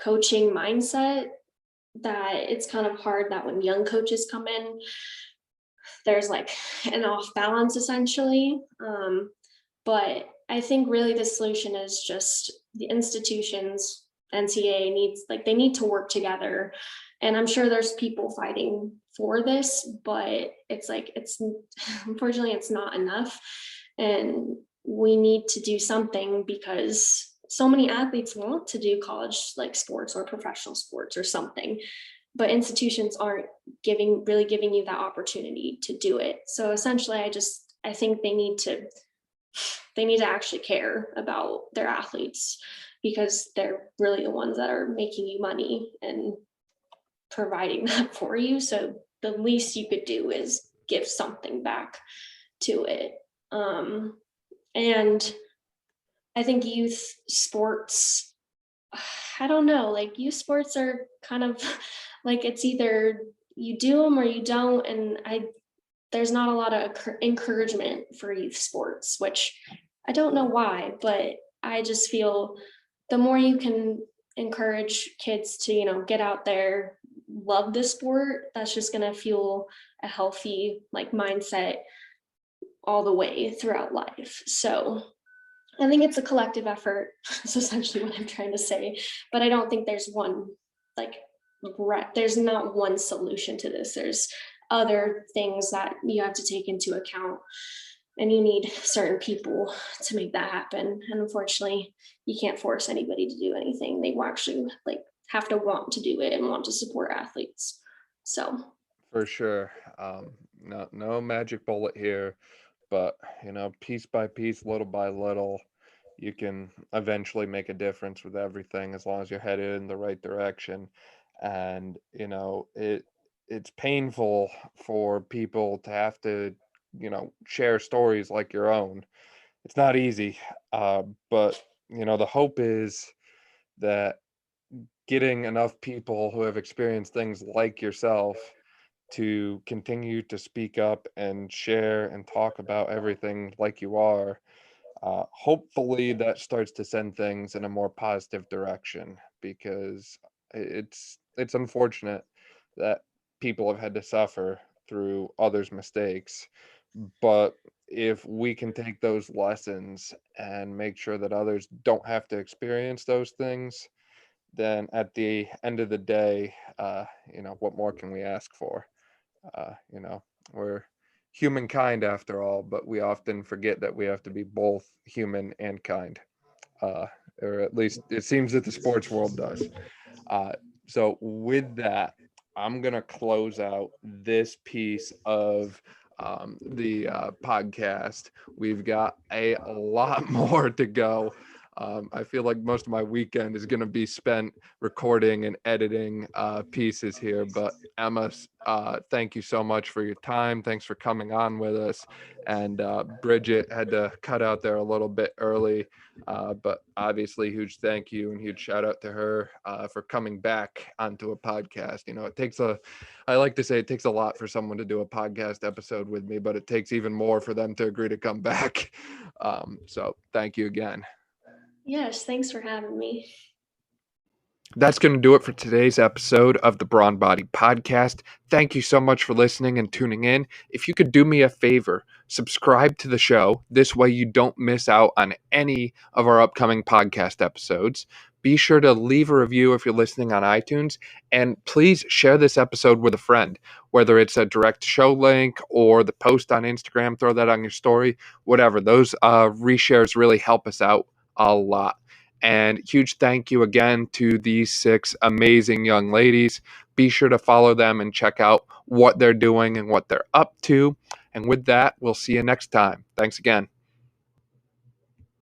coaching mindset, that it's kind of hard that when young coaches come in, there's an off balance essentially. But I think really the solution is just the institutions, NCAA needs, they need to work together. And I'm sure there's people fighting for this, but it's unfortunately it's not enough. And we need to do something, because so many athletes want to do college sports or professional sports or something, but institutions aren't really giving you that opportunity to do it. So essentially I think they need to actually care about their athletes, because they're really the ones that are making you money and providing that for you. So the least you could do is give something back to it. And I think youth sports, I don't know, youth sports are kind of it's either you do them or you don't. And there's not a lot of encouragement for youth sports, which I don't know why, but I just feel the more you can encourage kids to, get out there, love the sport, that's just going to fuel a healthy mindset all the way throughout life. So I think it's a collective effort. That's essentially what I'm trying to say. But I don't think there's one, there's not one solution to this. There's other things that you have to take into account, and you need certain people to make that happen. And unfortunately, you can't force anybody to do anything. They will actually have to want to do it and want to support athletes. So for sure, no magic bullet here, but piece by piece, little by little, you can eventually make a difference with everything, as long as you're headed in the right direction. And it's painful for people to have to share stories like your own. It's not easy, but the hope is that getting enough people who have experienced things like yourself to continue to speak up and share and talk about everything like you are, hopefully that starts to send things in a more positive direction, because it's unfortunate that people have had to suffer through others' mistakes. But if we can take those lessons and make sure that others don't have to experience those things, then at the end of the day, what more can we ask for? We're humankind after all, but we often forget that we have to be both human and kind. Or at least it seems that the sports world does. So with that, I'm going to close out this piece of the podcast. We've got a lot more to go. I feel like most of my weekend is going to be spent recording and editing pieces here. But Emma, thank you so much for your time. Thanks for coming on with us. And Bridgett had to cut out there a little bit early. But obviously, huge thank you and huge shout out to her for coming back onto a podcast. I like to say it takes a lot for someone to do a podcast episode with me, but it takes even more for them to agree to come back. So thank you again. Yes, thanks for having me. That's going to do it for today's episode of the Brawn Body Podcast. Thank you so much for listening and tuning in. If you could do me a favor, subscribe to the show. This way you don't miss out on any of our upcoming podcast episodes. Be sure to leave a review if you're listening on iTunes. And please share this episode with a friend, whether it's a direct show link or the post on Instagram, throw that on your story, whatever. Those reshares really help us out a lot. And huge thank you again to these 6 amazing young ladies. Be sure to follow them and check out what they're doing and what they're up to. And with that, we'll see you next time. Thanks again.